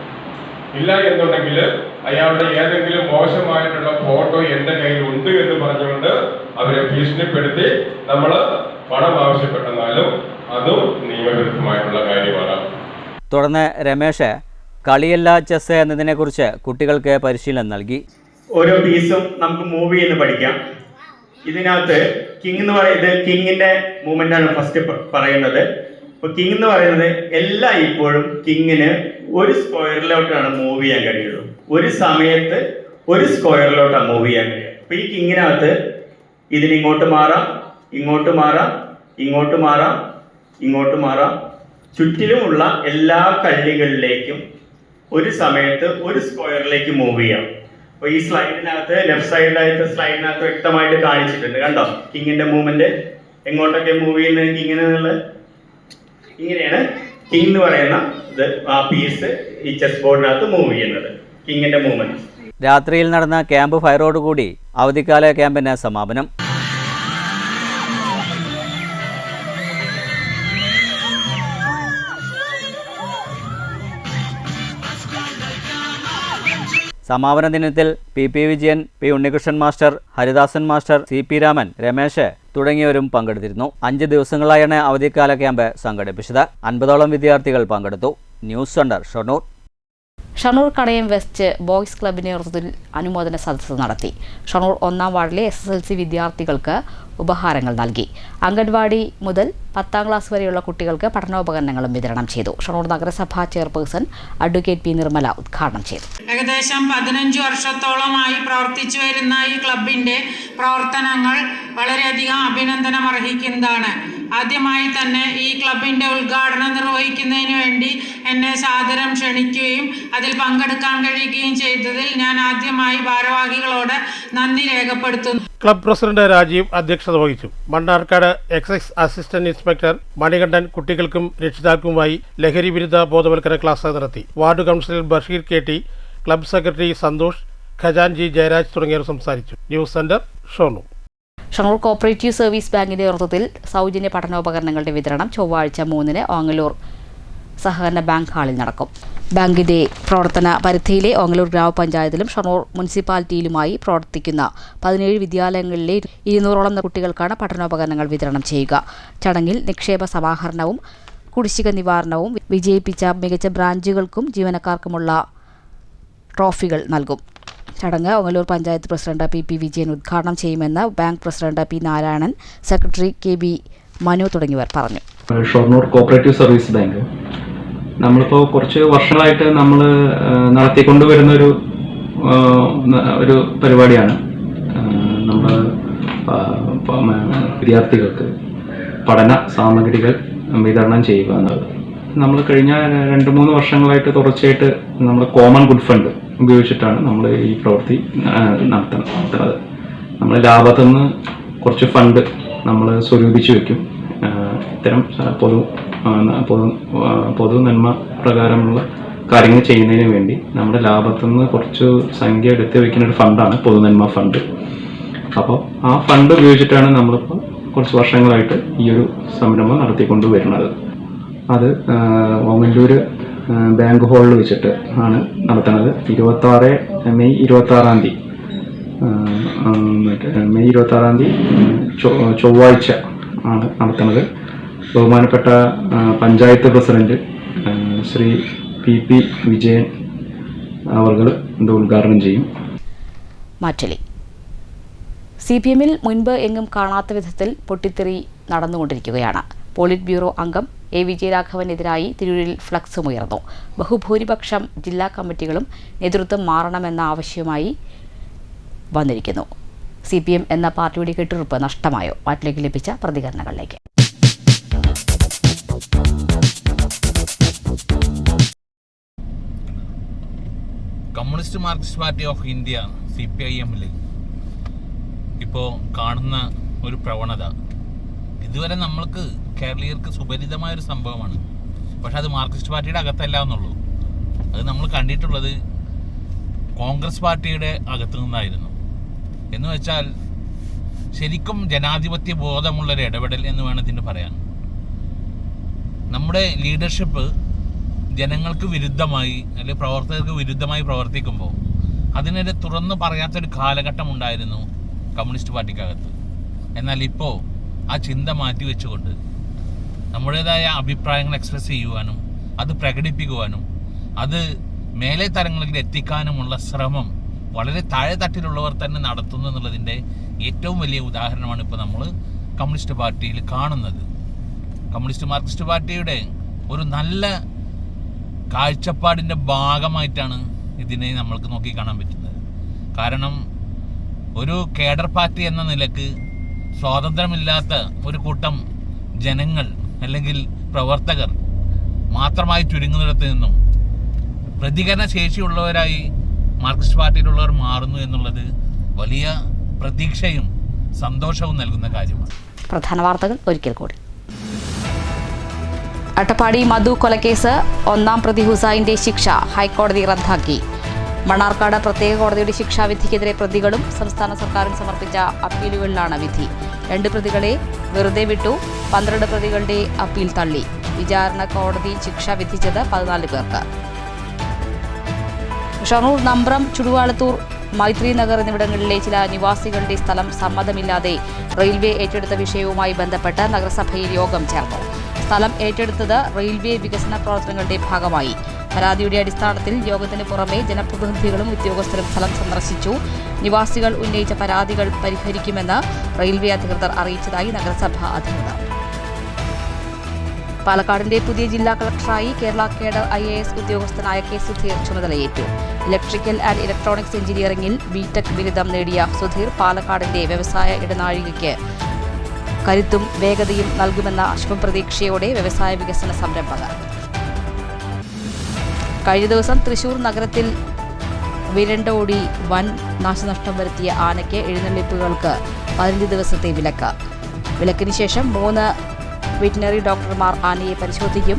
M: ഇല്ല എന്നുണ്ടെങ്കിൽ അയാളുടെ ഏതെങ്കിലും മോശമായിട്ടുള്ള ഫോട്ടോ എൻ്റെ കയ്യിൽ ഉണ്ട് എന്ന് പറഞ്ഞുകൊണ്ട് അവരെ ഭീഷണിപ്പെടുത്തി നമ്മൾ പണം ആവശ്യപ്പെട്ടെന്നാലും അതും നിയമവിരുദ്ധമായിട്ടുള്ള കാര്യമാണ്.
C: തുടർന്ന് രമേശ് കളിയല്ല ചെസ് എന്നതിനെക്കുറിച്ച് കുട്ടികൾക്ക് പരിശീലനം നൽകി.
N: ഓരോ പീസും നമുക്ക് മൂവ് ചെയ്ത് പഠിക്കാം. ഇതിനകത്ത് കിങ് എന്ന് പറയുന്നത് കിങ്ങിന്റെ മൂവ്മെന്റ് ആണ് ഫസ്റ്റ് പറയുന്നത്. അപ്പോൾ കിങ് എന്ന് പറയുന്നത് എല്ലാ ഇപ്പോഴും കിങ്ങിന് ഒരു സ്ക്വയറിലോട്ടാണ് മൂവ് ചെയ്യാൻ കഴിയുള്ളൂ. ഒരു സമയത്ത് ഒരു സ്ക്വയറിലോട്ടാണ് മൂവ് ചെയ്യാൻ കഴിയുക. അപ്പോൾ ഈ കിങ്ങിനകത്ത് ഇതിനിങ്ങോട്ട് മാറാം, ഇങ്ങോട്ട് മാറാം, ഇങ്ങോട്ട് മാറാം, ഇങ്ങോട്ട് മാറാം. ചുറ്റിലുമുള്ള എല്ലാ കള്ളികളിലേക്കും ഒരു സമയത്ത് ഒരു സ്ക്വയറിലേക്ക് മൂവ് ചെയ്യാം. അപ്പോൾ ഈ സ്ലൈഡിനകത്ത് ലെഫ്റ്റ് സ്ലൈഡിനകത്ത് വ്യക്തമായിട്ട് കാണിച്ചിട്ടുണ്ട്. കണ്ടോ കിങ്ങിന്റെ മൂവ്മെന്റ് എങ്ങോട്ടൊക്കെ മൂവ് ചെയ്യുന്നത് കിങ്ങിനുള്ള. ഇങ്ങനെയാണ് കിങ് എന്ന് പറയുന്ന ഇത് ആ പീസ് ഈ ചെസ് ബോർഡിനകത്ത് മൂവ് ചെയ്യുന്നത്, കിങ്ങിന്റെ മൂവ്മെന്റ്.
C: രാത്രിയിൽ നടന്ന ക്യാമ്പ് ഫയറോടുകൂടി അവധിക്കാല ക്യാമ്പിന് സമാപനം. സമാപന ദിനത്തിൽ P Vijayan, P Unnikrishnan master, Haridasan master, CP Raman, Ramesh തുടങ്ങിയവരും പങ്കെടുത്തിരുന്നു. 5 ദിവസങ്ങളായാണ് അവധിക്കാല ക്യാമ്പ് സംഘടിപ്പിച്ചത്. 50ഓളം വിദ്യാർത്ഥികൾ പങ്കെടുത്തു. News centre, Shoranur.
A: Shoranur Kadayam west boys ക്ലബിന്റെ നേതൃത്വത്തിൽ അനുമോദന സദസ്സ് നടത്തി. ഷൊർണൂർ 1-ാം വാർഡിലെ SSLC വിദ്യാർത്ഥികൾക്ക് ഉപഹാരങ്ങൾ നൽകി. അംഗൻവാടി മുതൽ 10ാം ക്ലാസ് വരെയുള്ള കുട്ടികൾക്ക് പഠനോപകരണങ്ങളും വിതരണം ചെയ്തു. ഷൊർണൂർ നഗരസഭാ ചെയർപേഴ്സൺ അഡ്വക്കേറ്റ് P നിർമ്മല ഉദ്ഘാടനം ചെയ്തു.
O: ഏകദേശം 15 വർഷത്തോളമായി പ്രവർത്തിച്ചു വരുന്ന ഈ ക്ലബിന്റെ പ്രവർത്തനങ്ങൾ വളരെയധികം അഭിനന്ദനം അർഹിക്കുന്നതാണ്. ആദ്യമായി തന്നെ ഈ ക്ലബിന്റെ ഉദ്ഘാടനം നിർവഹിക്കുന്നതിന് വേണ്ടി എന്നെ സാദരം ക്ഷണിക്കുകയും അതിൽ പങ്കെടുക്കാൻ കഴിയുകയും ചെയ്തതിൽ ഞാൻ ആദ്യമായി ഭാരവാഹികളോട് നന്ദി രേഖപ്പെടുത്തുന്നു.
B: ക്ലബ് പ്രസിഡന്റ് രാജീവ് അധ്യക്ഷത വഹിച്ചു. Mannarkkad excise assistant inspector Manikandan കുട്ടികൾക്കും രക്ഷിതാക്കൾക്കുമായി ലഹരി വിരുദ്ധ ബോധവൽക്കരണ ക്ലാസ് നടത്തി. Ward councillor Basheer KT, club secretary Santhosh, ഖജാൻജി ജയരാജ് തുടങ്ങിയവർ സംസാരിച്ചു. News centre, Shoranur.
A: Shoranur cooperative service ബാങ്കിന്റെ നേതൃത്വത്തിൽ സൗജന്യ പഠനോപകരണങ്ങളുടെ വിതരണം ചൊവ്വാഴ്ച 3-ന് ഓങ്ങല്ലൂർ സഹകരണ ബാങ്ക് ഹാളിൽ നടക്കും. ബാങ്കിന്റെ പ്രവർത്തന പരിധിയിലെ ഓങ്ങല്ലൂർ ഗ്രാമപഞ്ചായത്തിലും ഷൊർണൂർ മുനിസിപ്പാലിറ്റിയിലുമായി പ്രവർത്തിക്കുന്ന 17 വിദ്യാലയങ്ങളിലെ 200ഓളം കുട്ടികൾക്കാണ് പഠനോപകരണങ്ങൾ വിതരണം ചെയ്യുക. ചടങ്ങിൽ നിക്ഷേപ സമാഹരണവും കുടിശ്ശിക നിവാരണവും വിജയിപ്പിച്ച മികച്ച ബ്രാഞ്ചുകൾക്കും ജീവനക്കാർക്കുമുള്ള ട്രോഫികൾ നൽകും. ചടങ്ങ് ഓങ്ങല്ലൂർ പഞ്ചായത്ത് പ്രസിഡന്റ് പി വിജയൻ ഉദ്ഘാടനം ചെയ്യുമെന്ന് bank president P Narayanan, secretary KB Manu തുടങ്ങിയവർ പറഞ്ഞു.
P: ഷൊർണൂർ കോപ്പറേറ്റീവ് സർവീസ് ബാങ്ക് നമ്മളിപ്പോൾ കുറച്ച് വർഷങ്ങളായിട്ട് നമ്മൾ നടത്തിക്കൊണ്ടുവരുന്ന ഒരു പരിപാടിയാണ്. നമ്മൾ വിദ്യാർത്ഥികൾക്ക് പഠന സാമഗ്രികൾ വിതരണം ചെയ്യുക എന്നുള്ളത്. നമ്മൾ കഴിഞ്ഞ 2-3 വർഷങ്ങളായിട്ട് തുടർച്ചയായിട്ട് നമ്മൾ കോമൺ ഗുഡ് ഫണ്ട് ഉപയോഗിച്ചിട്ടാണ് നമ്മൾ ഈ പ്രവൃത്തി നടത്തുന്നത്. നമ്മൾ ലാഭത്തിൽ നിന്ന് കുറച്ച് ഫണ്ട് നമ്മൾ സ്വരൂപിച്ച് വയ്ക്കും. ഇത്തരം പൊതു നന്മ പ്രകാരമുള്ള കാര്യങ്ങൾ ചെയ്യുന്നതിന് വേണ്ടി നമ്മുടെ ലാഭത്തിൽ നിന്ന് കുറച്ച് സംഖ്യ എടുത്ത് വയ്ക്കുന്ന ഒരു ഫണ്ടാണ് പൊതുനന്മ ഫണ്ട്. അപ്പോൾ ആ ഫണ്ട് ഉപയോഗിച്ചിട്ടാണ് നമ്മളിപ്പോൾ കുറച്ച് വർഷങ്ങളായിട്ട് ഈ ഒരു സംരംഭം നടത്തിക്കൊണ്ട് വരുന്നത്. അത് ഓങ്ങല്ലൂർ ബാങ്ക് ഹാളിൽ വെച്ചിട്ട് ആണ് നടത്തുന്നത്. മെയ് 26-ാം തീയതി ചൊവ്വാഴ്ച ആണ് നടത്തുന്നത്. ബഹുമാനപ്പെട്ട പഞ്ചായത്ത് പ്രസിഡന്റ് ശ്രീ PP വിജയൻ അവർ ഇത് ഉദ്ഘാടനം ചെയ്യും.
A: മാറ്റലി CPM-ൽ മുൻപ് എങ്ങും കാണാത്ത വിധത്തിൽ പൊട്ടിത്തെറി നടന്നുകൊണ്ടിരിക്കുകയാണ്. പോളിറ്റ് ബ്യൂറോ അംഗം A വിജയരാഘവനെതിരായി തിരൂരിൽ ഫ്ലക്സും ഉയർന്നു. ബഹുഭൂരിപക്ഷം ജില്ലാ കമ്മിറ്റികളും നേതൃത്വം മാറണമെന്ന ആവശ്യവുമായി വന്നിരിക്കുന്നു. CPM എന്ന പാർട്ടിയുടെ കെട്ടുറപ്പ് നഷ്ടമായോ? മാറ്റിലേക്ക് ലഭിച്ച പ്രതികരണങ്ങളിലേക്ക്.
Q: Communist marxist party of India CPIM-ൽ ഇപ്പോൾ കാണുന്ന ഒരു പ്രവണത ഇതുവരെ നമ്മൾക്ക് കേരളീയർക്ക് സുപരിതമായൊരു സംഭവമാണ്. പക്ഷെ അത് മാർക്സിസ്റ്റ് പാർട്ടിയുടെ അകത്തല്ല എന്നുള്ളൂ. അത് നമ്മൾ കണ്ടിട്ടുള്ളത് കോൺഗ്രസ് പാർട്ടിയുടെ അകത്തു നിന്നായിരുന്നു. എന്ന് വെച്ചാൽ ശരിക്കും ജനാധിപത്യ ബോധമുള്ളൊരു ഇടപെടൽ എന്ന് വേണം ഇതിന് പറയാൻ. നമ്മുടെ ലീഡർഷിപ്പ് ജനങ്ങൾക്ക് വിരുദ്ധമായി അല്ലെങ്കിൽ പ്രവർത്തകർക്ക് വിരുദ്ധമായി പ്രവർത്തിക്കുമ്പോൾ അതിനെതിരെ തുറന്ന് പറയാത്തൊരു കാലഘട്ടം ഉണ്ടായിരുന്നു കമ്മ്യൂണിസ്റ്റ് പാർട്ടിക്കകത്ത്. എന്നാൽ ഇപ്പോൾ ആ ചിന്ത മാറ്റി വെച്ചുകൊണ്ട് നമ്മുടേതായ അഭിപ്രായങ്ങൾ എക്സ്പ്രസ് ചെയ്യുവാനും അത് പ്രകടിപ്പിക്കുവാനും അത് മേലെ തലങ്ങളിൽ എത്തിക്കാനുമുള്ള ശ്രമം വളരെ താഴെ തട്ടിലുള്ളവർ തന്നെ നടത്തുന്നു എന്നുള്ളതിൻ്റെ ഏറ്റവും വലിയ ഉദാഹരണമാണ് ഇപ്പോൾ നമ്മൾ കമ്മ്യൂണിസ്റ്റ് പാർട്ടിയിൽ കാണുന്നത്. കമ്മ്യൂണിസ്റ്റ് മാർക്സിസ്റ്റ് പാർട്ടിയുടെ ഒരു നല്ല കാഴ്ചപ്പാടിൻ്റെ ഭാഗമായിട്ടാണ് ഇതിനെ നമ്മൾക്ക് നോക്കിക്കാണാൻ പറ്റുന്നത്. കാരണം ഒരു കേഡർ പാർട്ടി എന്ന നിലക്ക് സ്വാതന്ത്ര്യമില്ലാത്ത ഒരു കൂട്ടം ജനങ്ങൾ അല്ലെങ്കിൽ പ്രവർത്തകർ മാത്രമായി ചുരുങ്ങുന്നിടത്ത് നിന്നും പ്രതികരണ ശേഷിയുള്ളവരായി മാർക്സിസ്റ്റ് പാർട്ടിയിലുള്ളവർ മാറുന്നു എന്നുള്ളത് വലിയ പ്രതീക്ഷയും സന്തോഷവും നൽകുന്ന കാര്യമാണ്.
A: പ്രധാന വാർത്തകൾ ഒരിക്കൽ കൂടി. അട്ടപ്പാടി മധു കൊലക്കേസ് ഒന്നാം പ്രതി ഹുസൈന്റെ ശിക്ഷ ഹൈക്കോടതി റദ്ദാക്കി. മണ്ണാർക്കാട് പ്രത്യേക കോടതിയുടെ ശിക്ഷാവിധിക്കെതിരെ പ്രതികളും സംസ്ഥാന സർക്കാരും സമർപ്പിച്ച അപ്പീലുകളിലാണ് വിധി. 2 പ്രതികളെ വെറുതെ വിട്ടു. 12 പ്രതികളുടെ അപ്പീൽ തള്ളി. വിചാരണ കോടതി ശിക്ഷ വിധിച്ചത് 14 പേർക്ക്. ഷൊർണൂർ, നമ്പ്രം, ചുടുവാളത്തൂർ, മൈത്രി നഗർ എന്നിവിടങ്ങളിലെ ചില നിവാസികളുടെ സ്ഥലം സമ്മതമില്ലാതെ റെയിൽവേ ഏറ്റെടുത്ത വിഷയവുമായി ബന്ധപ്പെട്ട് നഗരസഭയിൽ യോഗം ചേർന്നു. സ്ഥലം ഏറ്റെടുത്തത് റെയിൽവേ വികസന പ്രവർത്തനങ്ങളുടെ ഭാഗമായി. പരാതിയുടെ അടിസ്ഥാനത്തിൽ യോഗത്തിന് പുറമെ ജനപ്രതിനിധികളും ഉദ്യോഗസ്ഥരും സ്ഥലം സന്ദർശിച്ചു. നിവാസികൾ ഉന്നയിച്ച പരാതികൾ പരിഹരിക്കുമെന്ന് റെയിൽവേ അധികൃതർ അറിയിച്ചതായി നഗരസഭാ അധികൃതർ. പാലക്കാടിന്റെ പുതിയ ജില്ലാ കളക്ടറായി കേരള കേഡർ IAS ഉദ്യോഗസ്ഥനായ കെ സുധീർ ചുമതലയേറ്റു. ഇലക്ട്രിക്കൽ ആൻഡ് ഇലക്ട്രോണിക്സ് എഞ്ചിനീയറിംഗിൽ ബിടെക് ബിരുദം നേടിയ സുധീർ പാലക്കാടിന്റെ വ്യവസായ ഇടനാഴികയ്ക്ക് കരുത്തും വേഗതയും നൽകുമെന്ന ശുഭപ്രതീക്ഷയോടെ വ്യവസായ വികസന സംരംഭകർ. കഴിഞ്ഞ ദിവസം തൃശൂർ നഗരത്തിൽ വിരണ്ടോടി വൻ നാശനഷ്ടം വരുത്തിയ ആനയ്ക്ക് എഴുന്നള്ളിപ്പുകൾക്ക് 15 ദിവസത്തെ വിലക്ക്. വിലക്കിന് ശേഷം 3 വെറ്റിനറി ഡോക്ടർമാർ ആനയെ പരിശോധിക്കും.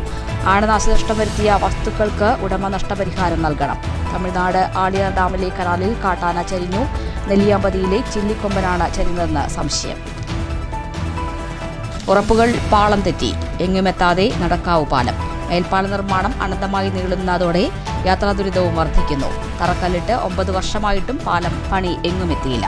A: ആന നാശനഷ്ടം വരുത്തിയ വസ്തുക്കൾക്ക് ഉടമ നഷ്ടപരിഹാരം നൽകണം. തമിഴ്നാട് ആളിയാർ ഡാമിലെ കനാലിൽ കാട്ടാന ചരിഞ്ഞു. നെല്ലിയാമ്പതിയിലെ ചില്ലിക്കൊമ്പനാണ് ചരിഞ്ഞതെന്ന് സംശയം. ഉറപ്പുകൾ പാളം തെറ്റി. എങ്ങുമെത്താതെ നടക്കാവു പാലം. മേൽപ്പാല നിർമ്മാണം അനന്തമായി നീളുന്നതോടെ യാത്രാ ദുരിതവും വർദ്ധിക്കുന്നു. തറക്കല്ലിട്ട് 9 വർഷമായിട്ടും പാലം പണി എങ്ങുമെത്തിയില്ല.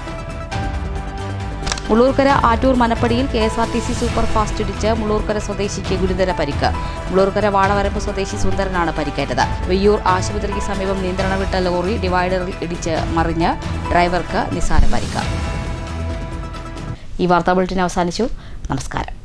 A: മുള്ളൂർക്കര ആറ്റൂർ മനപ്പടിയിൽ KSRTC സൂപ്പർ ഫാസ്റ്റ് ഇടിച്ച് മുള്ളൂർക്കര സ്വദേശിക്ക് ഗുരുതര പരിക്ക്. മുള്ളൂർക്കര വാടവരമ്പ് സ്വദേശി സുന്ദരനാണ് പരിക്കേറ്റത്. വെയ്യൂർ ആശുപത്രിക്ക് സമീപം നിയന്ത്രണം വിട്ട ലോറി ഡിവൈഡറിൽ ഇടിച്ച് മറിഞ്ഞ് ഡ്രൈവർക്ക് നിസാര പരിക്ക്. ഈ വാർത്താ ബുള്ളറ്റിൻ അവസാനിച്ചു. നമസ്കാരം.